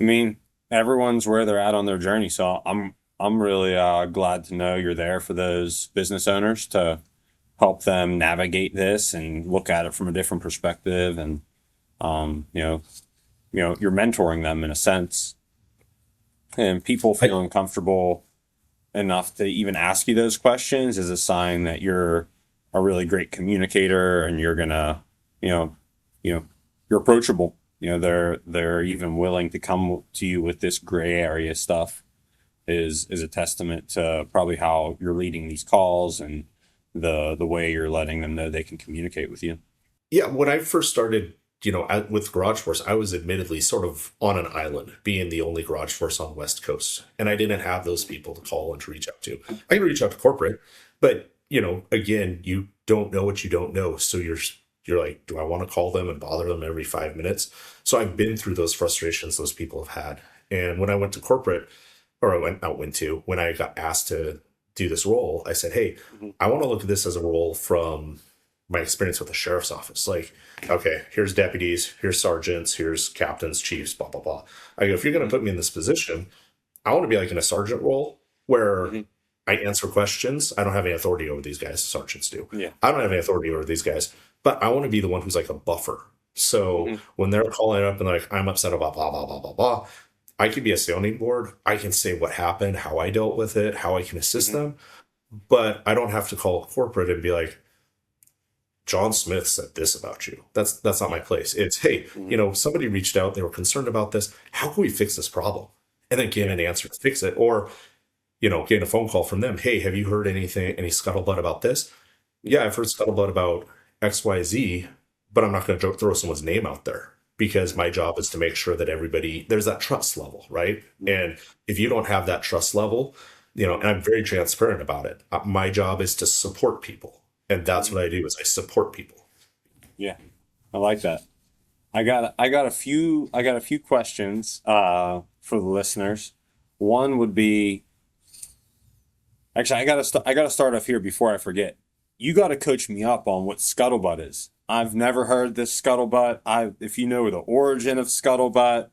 B: I mean everyone's where they're at on their journey. So I'm really glad to know you're there for those business owners to help them navigate this and look at it from a different perspective, and um, you know you're mentoring them in a sense, and people
A: I,
B: feeling comfortable enough to even ask you those questions is a sign that you're a really great communicator and you're gonna, you know, you know, you're approachable. They're even willing to come to you with this gray area stuff is a testament to probably how you're leading these calls and the way you're letting them know they can communicate with you.
A: yeah, when I first started, with Garage Force, I was admittedly sort of on an island, being the only Garage Force on the West Coast. And I didn't have those people to call and to reach out to. I can reach out to corporate, but, again, you don't know what you don't know. So you're like, do I want to call them and bother them every 5 minutes? So I've been through those frustrations those people have had. And when I went to corporate, or when I got asked to do this role, I said, hey,
B: Mhm.
A: I want to look at this as a role from my experience with the sheriff's office. Like, okay, here's deputies, here's sergeants, here's captains, chiefs, blah, blah, blah. I go, if you're going to put me in this position, I want to be like in a sergeant role where
B: Mhm.
A: I answer questions. I don't have any authority over these guys. Sergeants do.
B: Yeah.
A: I don't have any authority over these guys, but I want to be the one who's like a buffer. So
B: Mhm.
A: when they're calling up and they're like, I'm upset about blah, blah, blah, blah, blah, I could be a sounding board. I can say what happened, how I dealt with it, how I can assist
B: Mhm.
A: them, but I don't have to call corporate and be like, John Smith said this about you. That's not my
B: Yeah.
A: place. It's, hey,
B: Mhm.
A: somebody reached out, they were concerned about this. How can we fix this problem? And then get
B: Yeah.
A: an answer to fix it. Or, getting a phone call from them. Hey, have you heard any scuttlebutt about this? Yeah, I've heard scuttlebutt about XYZ, but I'm not going to throw someone's name out there because my job is to make sure that there's that trust level, right?
B: Mhm.
A: And if you don't have that trust level, and I'm very transparent about it, my job is to support people. And that's
B: Mhm.
A: what I do is I support people.
B: Yeah. I like that. I got a few questions for the listeners. One would be, actually I gotta start off here before I forget. You gotta coach me up on what scuttlebutt is. I've never heard this scuttlebutt. If you know the origin of scuttlebutt,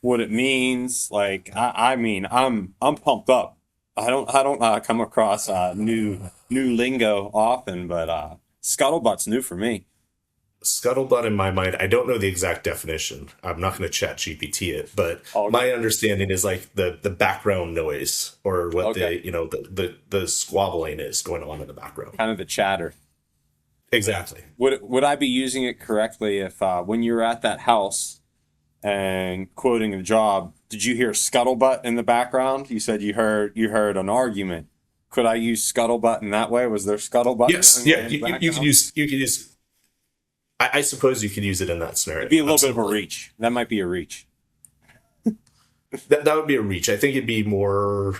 B: what it means, like I mean I'm pumped up. I don't come across new lingo often, but scuttlebutt's new for me.
A: Scuttlebutt in my mind, I don't know the exact definition. I'm not going to chat GPT it, but
B: Oh,
A: my understanding is like the background noise or what
B: okay.
A: the squabbling is going on in the background.
B: Kind of the chatter.
A: Exactly.
B: Would I be using it correctly if when you were at that house and quoting a job, did you hear scuttlebutt in the background? You said you heard an argument. could I use scuttlebutt in that way? Was there scuttlebutt?
A: Yes,
B: in
A: yeah,
B: the
A: you can use. I suppose you could use it in that scenario.
B: It'd be a little bit of a
A: Absolutely.
B: reach. That might be a reach.
A: That would be a reach. I think it'd be more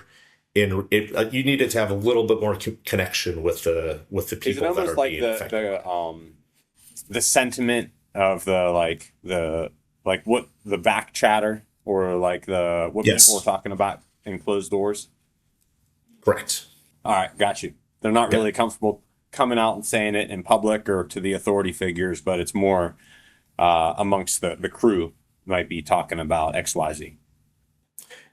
A: in it. You needed to have a little bit more connection with the
B: Is it
A: people that
B: almost
A: are
B: like
A: being affected.
B: the sentiment of the like what the back chatter or like the what people are
A: Yes,
B: talking about in closed doors?
A: correct.
B: All right, got you. They're not
A: Yep.
B: really comfortable coming out and saying it in public or to the authority figures, but it's more amongst the crew might be talking about XYZ.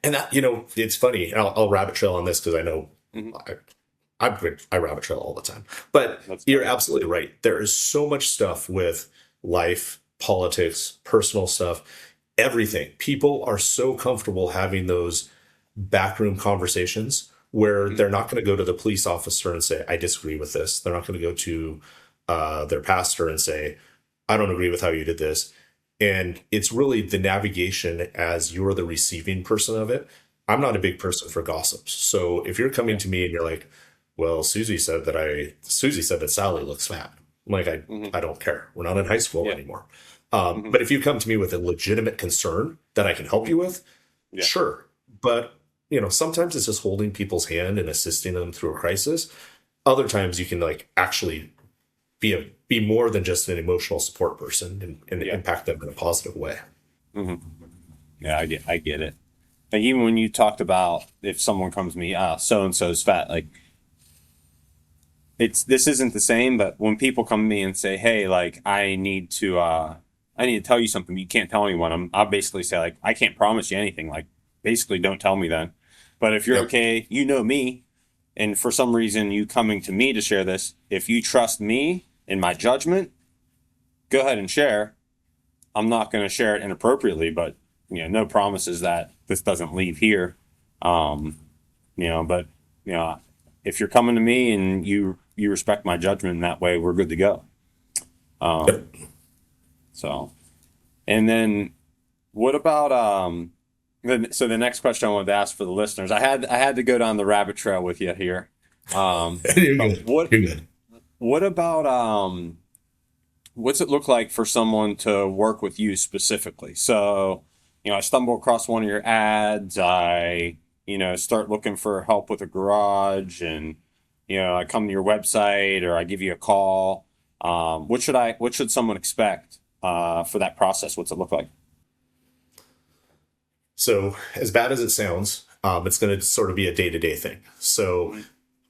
A: And that, it's funny. I'll rabbit trail on this because I know
B: Mm-hmm.
A: I rabbit trail all the time. But
B: That's
A: you're
B: good.
A: absolutely right. There is so much stuff with life, politics, personal stuff, everything. People are so comfortable having those backroom conversations where
B: Mm-hmm.
A: they're not going to go to the police officer and say, I disagree with this. They're not going to go to their pastor and say, I don't agree with how you did this. And it's really the navigation as you're the receiving person of it. I'm not a big person for gossips. So if you're coming
B: Yeah.
A: to me and you're like, well, Susie said that Sally looks fat. I'm like,
B: Mm-hmm.
A: I don't care. We're not in high school
B: Yeah.
A: anymore.
B: Mm-hmm.
A: But if you come to me with a legitimate concern that I can help you with,
B: Yeah.
A: sure. But, sometimes it's just holding people's hand and assisting them through a crisis. Other times you can like actually be more than just an emotional support person and
B: Yeah.
A: impact them in a positive way.
B: Mm-hmm. Yeah, I get it. Like even when you talked about if someone comes to me, so and so's fat, like this isn't the same, but when people come to me and say, hey, like I need to tell you something, but you can't tell anyone. I'll basically say like I can't promise you anything. Like basically don't tell me then. But if you're
A: Yep.
B: okay, you know me, and for some reason you coming to me to share this, if you trust me in my judgment, go ahead and share. I'm not going to share it inappropriately, but no promises that this doesn't leave here. Um, but you know, if you're coming to me and you respect my judgment in that way, we're good to go. Um,
A: Yep.
B: so, and then what about so the next question I wanted to ask for the listeners, I had to go down the rabbit trail with you here.
A: You're
B: But
A: good. You're good.
B: what about what's it look like for someone to work with you specifically? So, I stumble across one of your ads. I, start looking for help with a garage and, I come to your website or I give you a call. What should someone expect, for that process? What's it look like?
A: So, as bad as it sounds, it's going to sort of be a day-to-day thing. So,
B: Mm-hmm.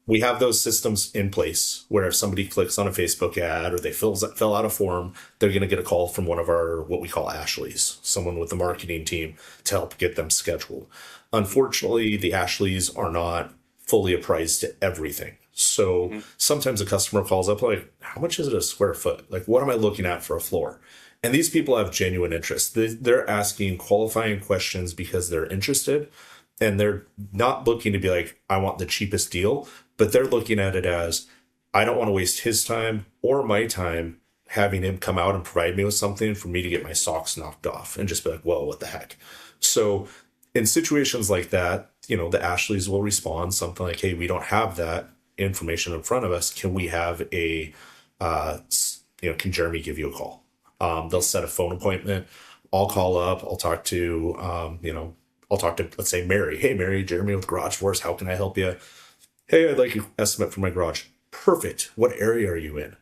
A: we have those systems in place where if somebody clicks on a Facebook ad or they fill out a form, they're going to get a call from one of our what we call Ashleys, someone with the marketing team to help get them scheduled. Unfortunately, the Ashleys are not fully apprised to everything. So
B: Mm-hmm.
A: sometimes a customer calls up like, how much is it a square foot? Like, what am I looking at for a floor? And these people have genuine interest. They're asking qualifying questions because they're interested and they're not looking to be like, I want the cheapest deal, but they're looking at it as, I don't want to waste his time or my time having him come out and provide me with something for me to get my socks knocked off and just be like, whoa, what the heck? So in situations like that, the Ashleys will respond something like, hey, we don't have that information in front of us. Can we have can Jeremy give you a call? They'll set a phone appointment. I'll call up. I'll talk to, let's say, Mary. Hey, Mary, Jeremy with Garage Force. How can I help you? Hey, I'd like an estimate for my garage. Perfect. What area are you in?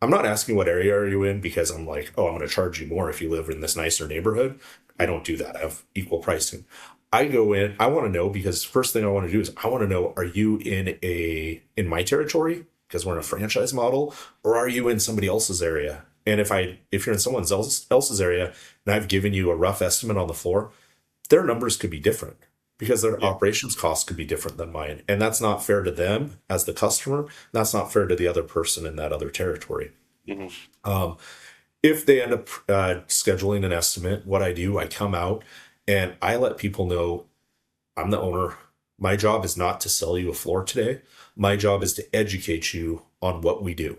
A: I'm not asking what area are you in because I'm like, oh, I'm going to charge you more if you live in this nicer neighborhood. I don't do that. I have equal pricing. I go in, I want to know because first thing I want to do is I want to know, are you in my territory because we're in a franchise model, or are you in somebody else's area? And if you're in someone else's area and I've given you a rough estimate on the floor, their numbers could be different because their
B: Yeah.
A: operations costs could be different than mine. And that's not fair to them as the customer. That's not fair to the other person in that other territory.
B: Mm-hmm.
A: If they end up scheduling an estimate, what I do, I come out and I let people know I'm the owner. My job is not to sell you a floor today. My job is to educate you on what we do.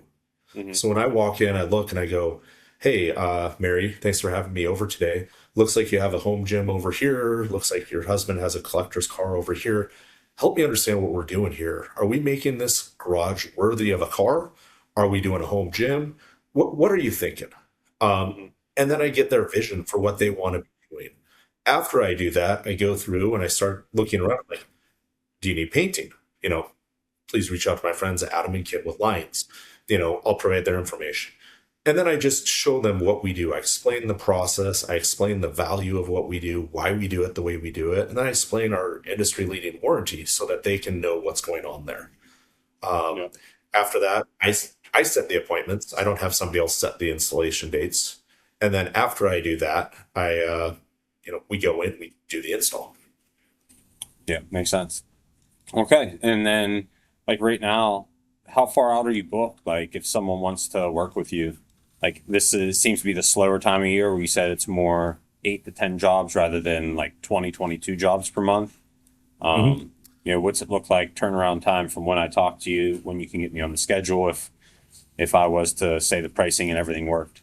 B: Mm-hmm.
A: So when I walk in, I look and I go, hey, Mary, thanks for having me over today. Looks like you have a home gym over here. Looks like your husband has a collector's car over here. help me understand what we're doing here. Are we making this garage worthy of a car? Are we doing a home gym? What are you thinking?
B: Mhm.
A: And then I get their vision for what they want to be doing. After I do that, I go through and I start looking around like, do you need painting? You know, please reach out to my friends at Adam and Kit with Lions. I'll provide their information. And then I just show them what we do. I explain the process. I explain the value of what we do, why we do it the way we do it. And then I explain our industry leading warranty so that they can know what's going on there. Um,
B: Yeah.
A: After that, I set the appointments. I don't have somebody else set the installation dates. And then after I do that, we go in, we do the install.
B: Yeah, makes sense. Okay. And then like right now, how far out are you booked? Like if someone wants to work with you, like seems to be the slower time of year where you said it's more 8 to 10 jobs rather than like 20, 22 jobs per month.
A: Mhm.
B: What's it look like turnaround time from when I talk to you, when you can get me on the schedule if I was to say the pricing and everything worked?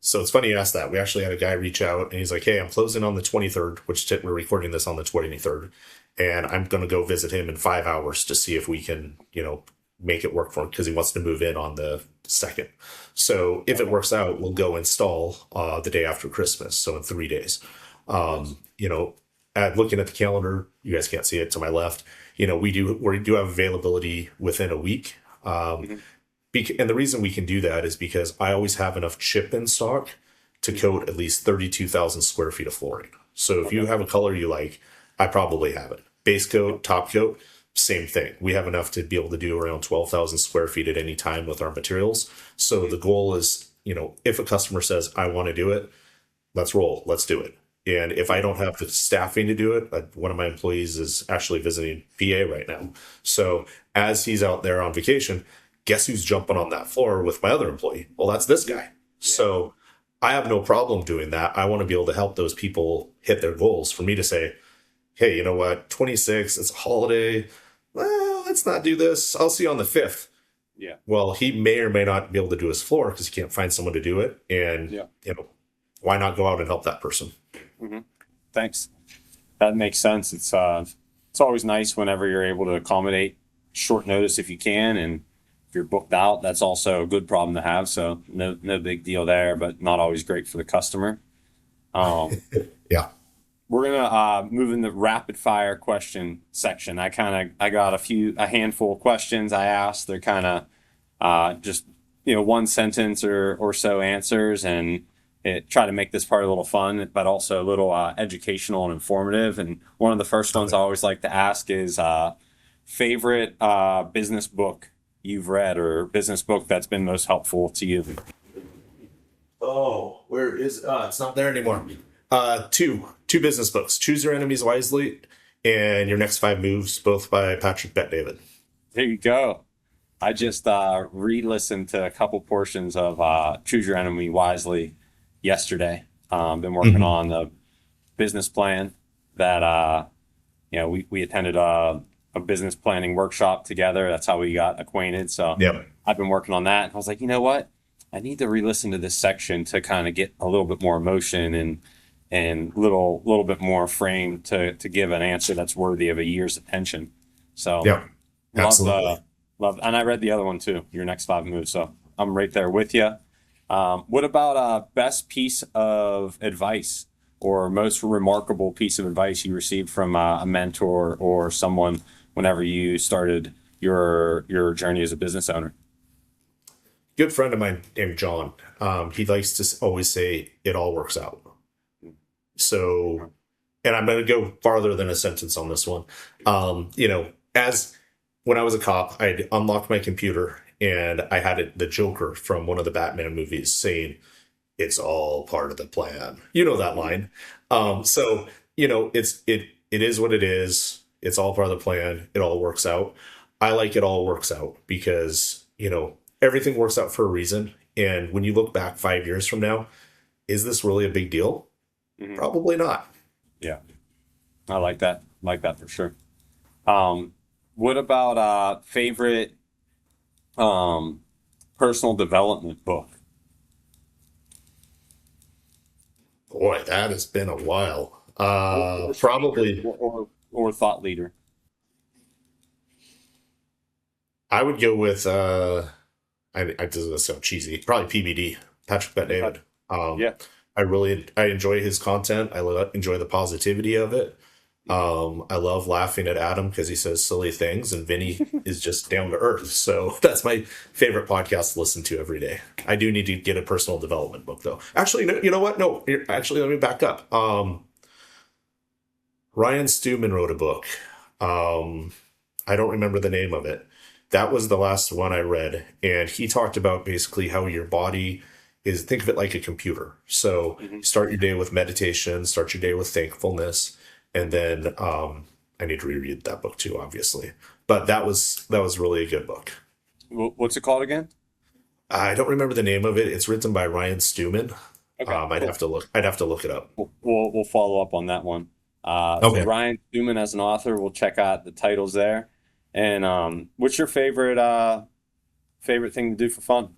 A: So it's funny you asked that. We actually had a guy reach out and he's like, "Hey, I'm closing on the 23rd, which we're recording this on the 23rd, and I'm going to go visit him in 5 hours to see if we can, make it work for him because he wants to move in on the 2nd. So if it
B: Okay.
A: works out, we'll go install the day after Christmas, so in 3 days.
B: Nice.
A: Um, you know, Looking at the calendar, you guys can't see it to my left. We do have availability within a week.
B: Mhm.
A: And the reason we can do that is because I always have enough chip in stock to
B: Mhm.
A: coat at least 32,000 square feet of flooring. So if you
B: Okay.
A: have a color you like, I probably have it. Base
B: Yeah.
A: coat, top coat, same thing. We have enough to be able to do around 12,000 square feet at any time with our materials. So the
B: Mhm.
A: goal is, if a customer says, I want to do it, let's roll, let's do it. And if I
B: Yeah.
A: don't have the staffing to do it, one of my employees is actually visiting PA right now. So as he's out there on vacation, guess who's jumping on that floor with my other employee? Well, that's this
B: Yeah.
A: guy.
B: Yeah.
A: So I have no problem doing that. I want to be able to help those people hit their goals. For me to say, hey, you know what, 26, it's a holiday. Well, let's not do this. I'll see you on the 5th.
B: Yeah.
A: Well, he may or may not be able to do his floor because he can't find someone to do it. And,
B: Yeah.
A: why not go out and help that person?
B: Hmm. Thanks. That makes sense. It's always nice whenever you're able to accommodate short notice if you can, and if you're booked out, that's also a good problem to have. So no big deal there, but not always great for the customer. Um,
A: Yeah.
B: we're gonna move in the rapid fire question section. I got a handful of questions I asked. They're kind of just one sentence or so answers, and try to make this part a little fun, but also a little educational and informative. And one of the first ones I always like to ask is favorite business book you've read or business book that's been most helpful to you.
A: Oh, where is it's not there anymore. Two business books. Choose Your Enemies Wisely and Your Next Five Moves, both by Patrick Bet David.
B: There you go. I just re-listened to a couple portions of Choose Your Enemy Wisely yesterday. Been working
A: Mm-hmm.
B: on a business plan that we attended a business planning workshop together. That's how we got acquainted. So
A: Yep.
B: I've been working on that. And I was like, you know what? I need to re-listen to this section to kind of get a little bit more emotion and little bit more frame to give an answer that's worthy of a year's attention. So
A: Yep.
B: love
A: Absolutely.
B: love, and I read the other one too. Your next five moves. So I'm right there with you. What about best piece of advice or most remarkable piece of advice you received from a mentor or someone whenever you started your journey as a business owner?
A: Good friend of mine named John. He likes to always say, "It all works out." So, and I'm going to go farther than a sentence on this one. As when I was a cop, I'd unlocked my computer and I had the Joker from one of the Batman movies saying, "It's all part of the plan." You know that line. So it is what it is. It's all part of the plan. It all works out. I like it all works out because everything works out for a reason. And when you look back 5 years from now, is this really a big deal?
B: Hmm.
A: Probably not.
B: Yeah, I like that. Like that for sure. Um, what about favorite um, personal development book?
A: Boy, that has been a while.
B: Or speaker
A: Probably
B: or thought leader?
A: I would go with I does this sound cheesy, probably PBD, Patrick Bet
B: Okay.
A: David. Um,
B: Yeah.
A: I enjoy his content. Enjoy the positivity of it. I love laughing at Adam because he says silly things, and Vinny is just down to earth. So that's my favorite podcast to listen to every day. I do need to get a personal development book though. Actually, no, you know what? No, actually, let me back up. Ryan Stewman wrote a book. Um, I don't remember the name of it. That was the last one I read, and he talked about basically how your body is. Think of it like a computer. So
B: Hmm.
A: start your day with meditation, start your day with thankfulness, and then I need to reread that book too, obviously. But that was really a good book.
B: What's it called again?
A: I don't remember the name of it. It's written by Ryan Stewman.
B: Okay,
A: I'd
B: cool.
A: have to look. I'd have to look it up.
B: We'll follow up on that one. So
A: Okay.
B: Ryan Newman as an author, we'll check out the titles there. And what's your favorite thing to do for fun?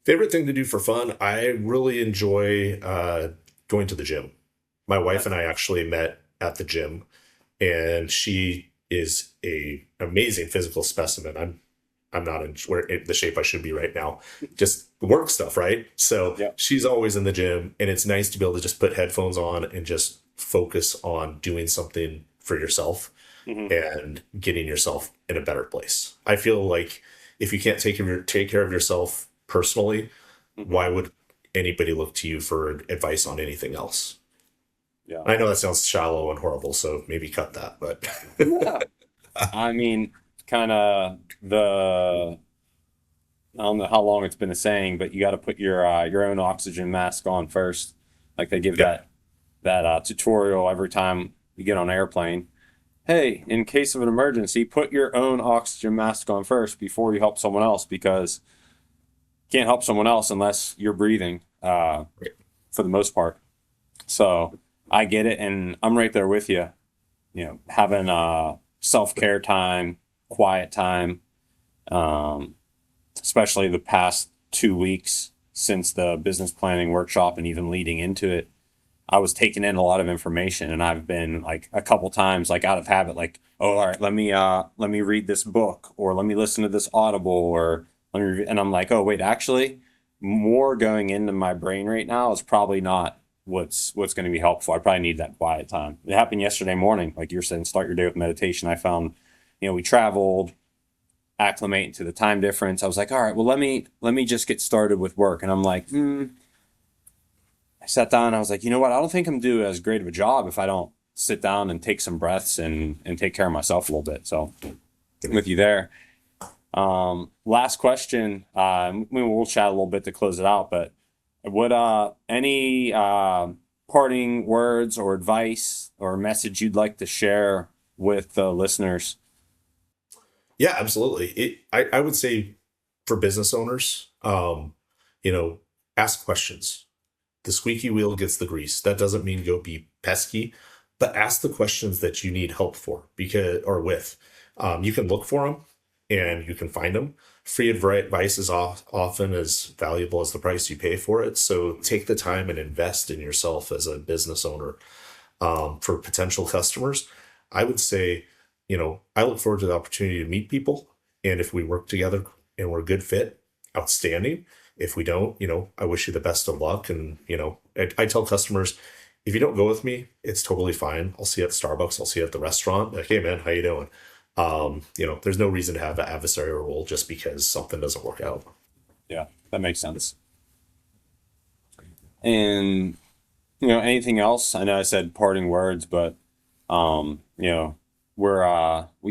A: Favorite thing to do for fun? I really enjoy going to the gym. My wife and I actually met at the gym, and she is a amazing physical specimen. I'm not in the shape I should be right now. Just work stuff, right? So
B: Yeah.
A: she's always in the gym, and it's nice to be able to just put headphones on and just focus on doing something for yourself
B: Hmm.
A: and getting yourself in a better place. I feel like if you can't take care of yourself personally,
B: Hmm.
A: why would anybody look to you for advice on anything else?
B: Yeah.
A: I know that sounds shallow and horrible, so maybe cut that, but
B: Yeah. I mean, kind of I don't know how long it's been a saying, but you got to put your own oxygen mask on first. Like they give
A: yeah,
B: that tutorial every time you get on an airplane. Hey, in case of an emergency, put your own oxygen mask on first before you help someone else because you can't help someone else unless you're breathing, for the most part. So I get it, and I'm right there with you. You know, having self care time, quiet time, um, especially the past 2 weeks since the business planning workshop and even leading into it. I was taking in a lot of information, and I've been like a couple times like out of habit, like, oh, all right, let me read this book or let me listen to this audible or and I'm like, oh wait, actually more going into my brain right now is probably not what's going to be helpful. I probably need that quiet time. It happened yesterday morning, like you're saying, start your day with meditation. I found, we traveled, acclimate to the time difference. I was like, all right, well let me just get started with work. And I'm like, I sat down and I was like, you know what? I don't think I'm doing as great of a job if I don't sit down and take some breaths and take care of myself a little bit. So I'm with you there. Last question. We'll chat a little bit to close it out, but would any parting words or advice or message you'd like to share with the listeners?
A: yeah, absolutely. I would say for business owners, you know, ask questions. The squeaky wheel gets the grease. That doesn't mean go be pesky, but ask the questions that you need help for because or with. You can look for them and you can find them. Free advice is often as valuable as the price you pay for it. So take the time and invest in yourself as a business owner. For potential customers, I would say, I look forward to the opportunity to meet people. And if we work together and we're a good fit, outstanding. If we don't, I wish you the best of luck. And, I tell customers, if you don't go with me, it's totally fine. I'll see you at Starbucks. I'll see you at the restaurant. Like, hey man, how you doing? There's no reason to have an adversarial role just because something doesn't work out.
B: Yeah, that makes sense. And anything else? I know I said parting words, but we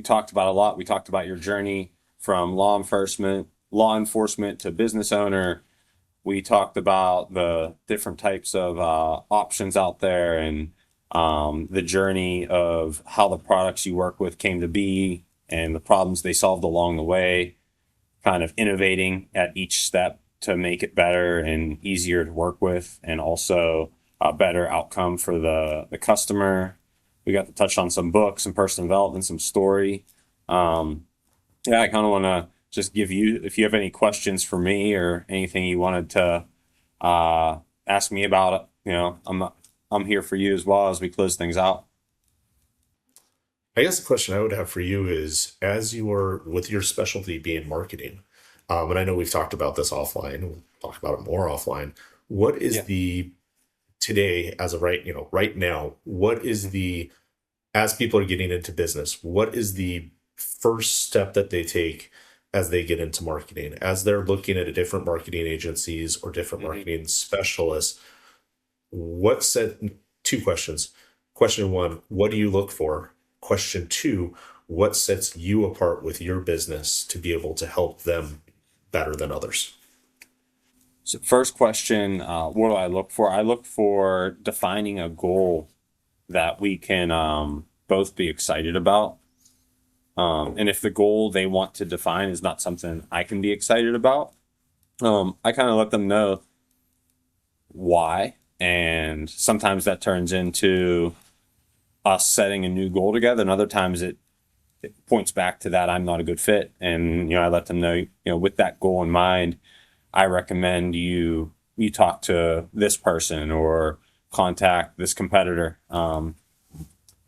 B: talked about a lot. We talked about your journey from law enforcement to business owner. We talked about the different types of options out there and the journey of how the products you work with came to be and the problems they solved along the way, kind of innovating at each step to make it better and easier to work with, and also a better outcome for the customer. We got to touch on some books, some personal development, some story. Um, yeah, I kind of want to just give you, if you have any questions for me or anything you wanted to uh, ask me about it, I'm here for you as well as we close things out.
A: I guess the question I would have for you is, as you are with your specialty being marketing, and I know we've talked about this offline, we'll talk about it more offline. What is
B: Yeah.
A: the today, as of right now, what is the as people are getting into business, what is the first step that they take as they get into marketing, as they're looking at different marketing agencies or different
B: Hmm.
A: marketing specialists? What set Two questions. Question one, what do you look for? Question two, what sets you apart with your business to be able to help them better than others?
B: So first question, what do I look for? I look for defining a goal that we can both be excited about. And if the goal they want to define is not something I can be excited about, I kind of let them know why. And sometimes that turns into us setting a new goal together. And other times it points back to that I'm not a good fit. And, I let them know, with that goal in mind, I recommend you talk to this person or contact this competitor.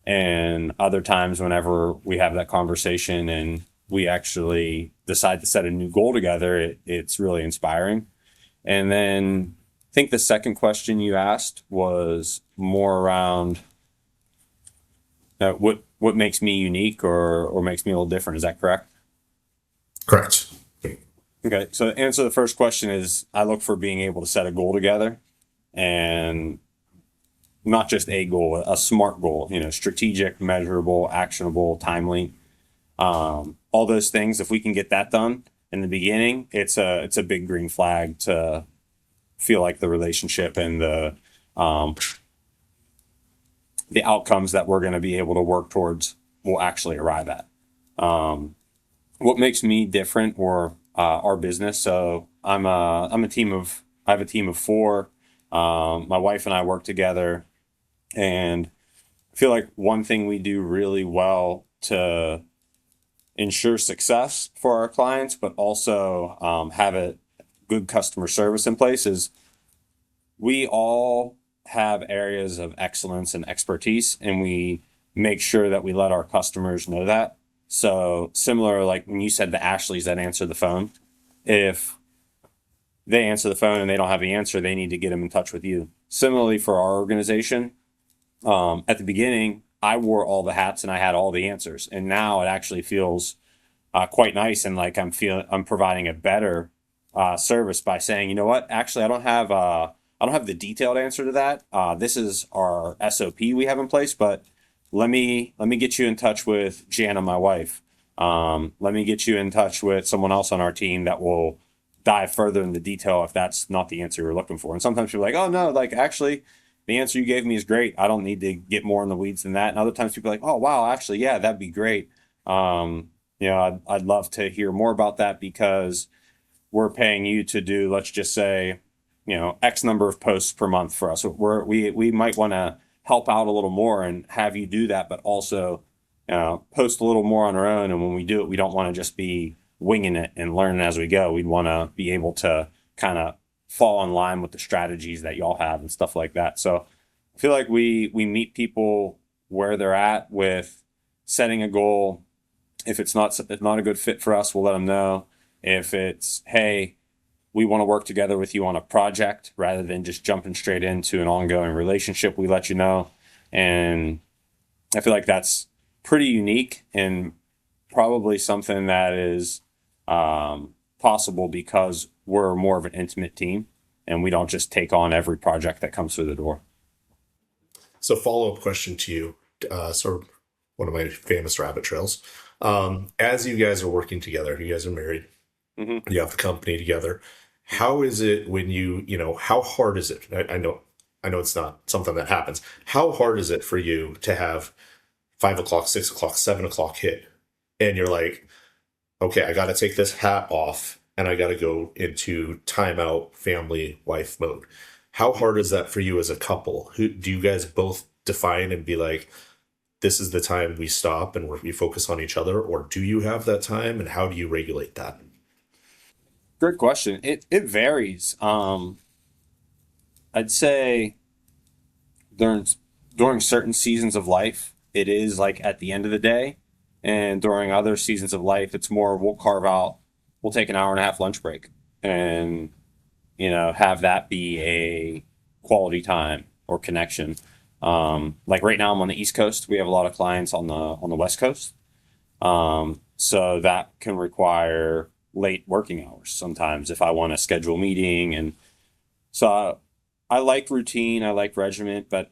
B: And other times, whenever we have that conversation and we actually decide to set a new goal together, it's really inspiring. And then I think the second question you asked was more around what makes me unique or makes me a little different. Is that correct?
A: Correct.
B: Okay. So the answer to the first question is I look for being able to set a goal together and not just a goal, a smart goal, strategic, measurable, actionable, timely. All those things, if we can get that done in the beginning, it's a big green flag to feel like the relationship and um, the outcomes that we're going to be able to work towards will actually arrive at. What makes me different or our business? So I have a team of four. My wife and I work together, and I feel like one thing we do really well to ensure success for our clients, but also have a good customer service in place is we all have areas of excellence and expertise, and we make sure that we let our customers know that. So similar, like when you said the Ashleys that answer the phone, if they answer the phone and they don't have the answer, they need to get them in touch with you. Similarly for our organization, at the beginning, I wore all the hats and I had all the answers, and now it actually feels quite nice and like I'm providing a better service by saying, you know what, actually I don't have the detailed answer to that. This is our SOP we have in place, but let me get you in touch with Jana, my wife. Let me get you in touch with someone else on our team that will dive further into detail if that's not the answer you're looking for. And sometimes people are like, oh no, like actually the answer you gave me is great. I don't need to get more in the weeds than that. And other times people are like, oh wow, actually, yeah, that'd be great. I'd love to hear more about that because we're paying you to do, let's just say, X number of posts per month for us. We might want to help out a little more and have you do that, but also post a little more on our own. And when we do it, we don't want to just be winging it and learning as we go. We'd want to be able to kind of fall in line with the strategies that y'all have and stuff like that. So I feel like we meet people where they're at with setting a goal. If it's not a good fit for us, we'll let them know. If it's, hey, we want to work together with you on a project rather than just jumping straight into an ongoing relationship, we let you know. And I feel like that's pretty unique and probably something that is possible because we're more of an intimate team and we don't just take on every project that comes through the door.
A: So, follow up question to you, sort of one of my famous rabbit trails. As you guys are working together, you guys are married,
B: Mm-hmm.
A: you have the company together. How is it when how hard is it? I know it's not something that happens. How hard is it for you to have 5 o'clock, 6 o'clock, 7 o'clock hit, and you're like, okay, I got to take this hat off and I got to go into timeout, family, wife mode. How hard is that for you as a couple? Who do you guys both define and be like, this is the time we stop and we focus on each other, or do you have that time, and how do you regulate that?
B: Great question. It varies. I'd say during during certain seasons of life, it is like at the end of the day. And during other seasons of life, it's more we'll take an hour and a half lunch break and, have that be a quality time or connection. Like right now I'm on the East Coast. We have a lot of clients on the West Coast. So that can require late working hours sometimes if I want to schedule a meeting. And so I like routine, I like regiment, but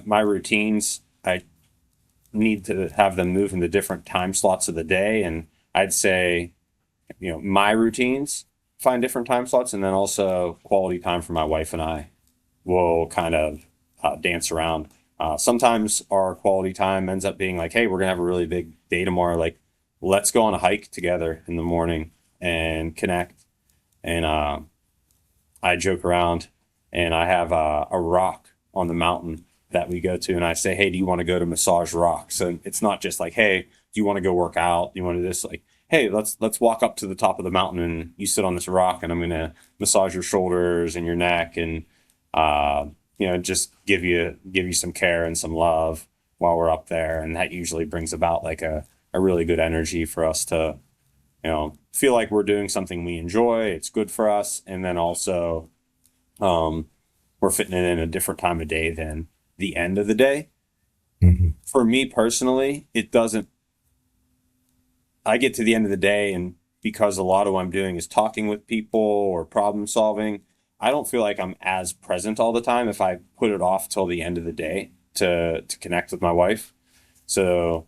B: my routines, I need to have them move into different time slots of the day. And I'd say, my routines find different time slots, and then also quality time for my wife and I will kind of dance around. Sometimes our quality time ends up being like, hey, we're gonna have a really big day tomorrow. Like, let's go on a hike together in the morning and connect. And I joke around, and I have a rock on the mountain that we go to, and I say, hey, do you want to go to massage rocks? And it's not just like, hey, do you want to go work out? Do you want to do this? Like, hey, let's walk up to the top of the mountain and you sit on this rock, and I'm gonna massage your shoulders and your neck, and just give you some care and some love while we're up there. And that usually brings about like a really good energy for us to, feel like we're doing something we enjoy. It's good for us. And then also, we're fitting it in a different time of day than the end of the day.
A: Mm-hmm.
B: For me personally, I get to the end of the day, and because a lot of what I'm doing is talking with people or problem solving, I don't feel like I'm as present all the time if I put it off till the end of the day to connect with my wife. So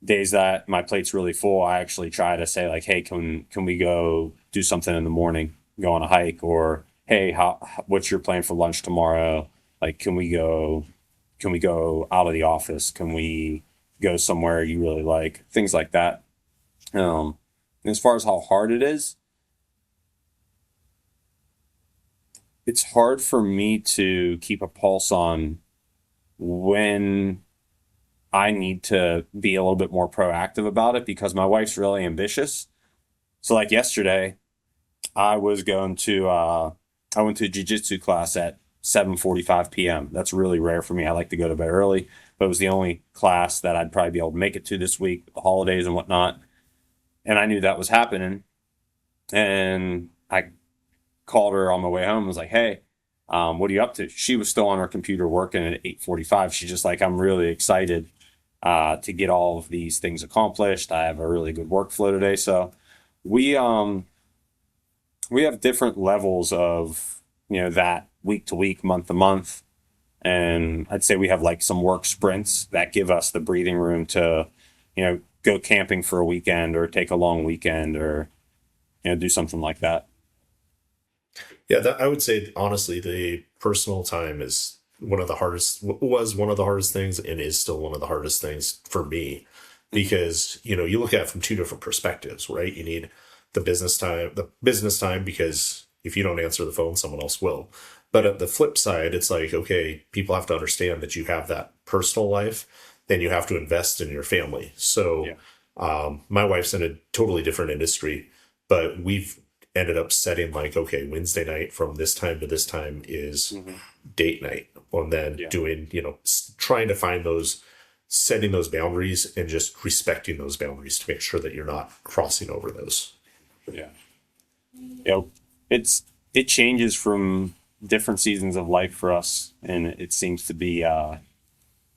B: days that my plate's really full, I actually try to say like, hey, can we go do something in the morning, go on a hike, or hey, what's your plan for lunch tomorrow? Like, can we go out of the office? Can we go somewhere you really like? Things like that. And as far as how hard it is, it's hard for me to keep a pulse on when I need to be a little bit more proactive about it, because my wife's really ambitious. So like yesterday, I was going to I went to a jiu-jitsu class at 7:45 p.m. That's really rare for me. I like to go to bed early, but it was the only class that I'd probably be able to make it to this week, with the holidays and whatnot. And I knew that was happening. And I called her on my way home and was like, hey, what are you up to? She was still on her computer working at 8:45. She's just like, I'm really excited to get all of these things accomplished. I have a really good workflow today. So we we have different levels of, that week to week, month to month. And I'd say we have like some work sprints that give us the breathing room to, go camping for a weekend or take a long weekend or, do something like that.
A: Yeah, I would say honestly, the personal time is was one of the hardest things, and is still one of the hardest things for me, because you look at it from two different perspectives, right? You need the business time, because if you don't answer the phone, someone else will. But at the flip side, it's like, okay, people have to understand that you have that personal life, then you have to invest in your family. So,
B: Yeah.
A: my wife's in a totally different industry, but we've ended up setting like, okay, Wednesday night from this time to this time is
B: Mm-hmm.
A: date night. And then
B: Yeah.
A: doing, trying to find setting those boundaries and just respecting those boundaries to make sure that you're not crossing over those.
B: Yeah. It changes from different seasons of life for us, and it seems to be a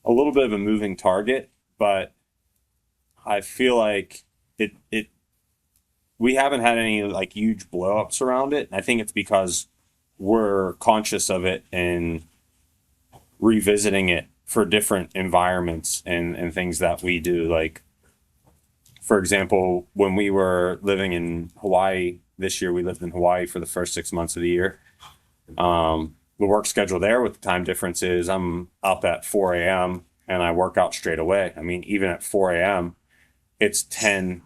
B: little bit of a moving target, but I feel like it we haven't had any like huge blow ups around it. I think it's because we're conscious of it and revisiting it for different environments and things that we do. Like, for example, when we were living in Hawaii this year, we lived in Hawaii for the first 6 months of the year. The work schedule there with the time difference is I'm up at 4 a.m. and I work out straight away. I mean, even at 4 a.m., it's 10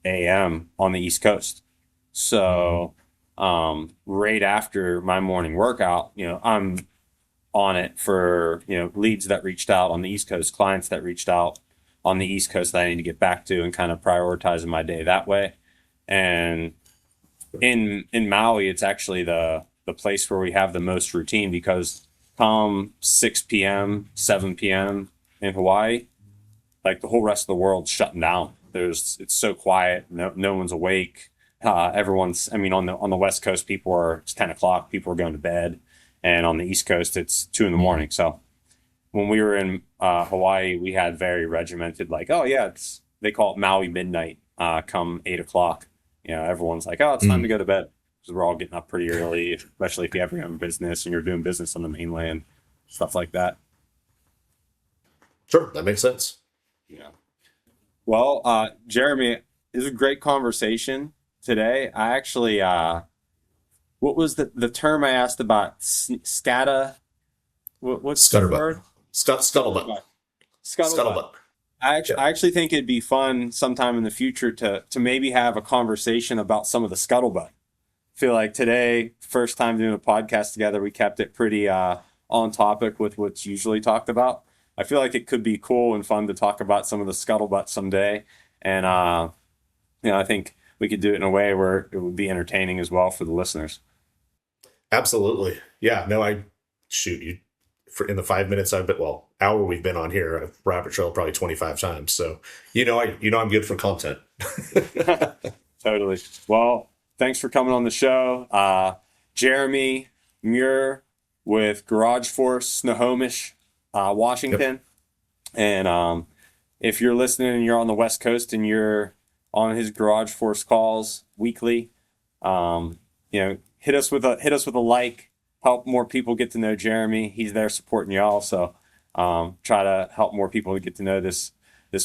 B: a.m. on the East Coast. So, right after my morning workout, I'm on it for, leads that reached out on the East Coast, clients that reached out on the East Coast that I need to get back to, and kind of prioritizing my day that way. And in Maui, it's actually the place where we have the most routine, because come 6 p.m., 7 p.m. in Hawaii, like the whole rest of the world's shutting down. It's so quiet. No one's awake. Everyone's, I mean, on the West Coast, it's 10 o'clock. People are going to bed. And on the East Coast, it's 2 in the morning. So when we were in Hawaii, we had very regimented, like, oh yeah, they call it Maui midnight, come 8 o'clock. Everyone's like, oh, it's time to go to bed. Because we're all getting up pretty early, especially if you have your own business and you're doing business on the mainland, stuff like that.
A: Sure, that makes sense.
B: Yeah. Well, Jeremy, it was a great conversation today. I actually, what was the term I asked about? Scata? What's the
A: Scutterbutt.
B: word?
A: Scuttlebutt.
B: Scuttlebutt.
A: Scuttlebutt.
B: I actually think it'd be fun sometime in the future to maybe have a conversation about some of the scuttlebutt. Feel like today, first time doing a podcast together, we kept it pretty on topic with what's usually talked about. I feel like it could be cool and fun to talk about some of the scuttlebutt someday, and I think we could do it in a way where it would be entertaining as well for the listeners.
A: Absolutely. Yeah. No, you in the 5 minutes hour we've been on here, I've rabbit trailed probably 25 times. So, I'm good for content.
B: Totally. Well, thanks for coming on the show. Jeremy Muir with Garage Force, Snohomish, Washington. Yep. And if you're listening and you're on the West Coast and you're on his Garage Force calls weekly, hit us with a like, help more people get to know Jeremy. He's there supporting y'all. So try to help more people get to know this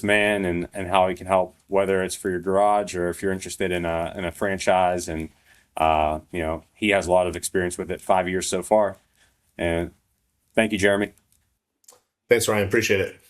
B: man and how he can help, whether it's for your garage or if you're interested in a franchise. And he has a lot of experience with it, 5 years so far. And thank you, Jeremy.
A: Thanks, Ryan. Appreciate it.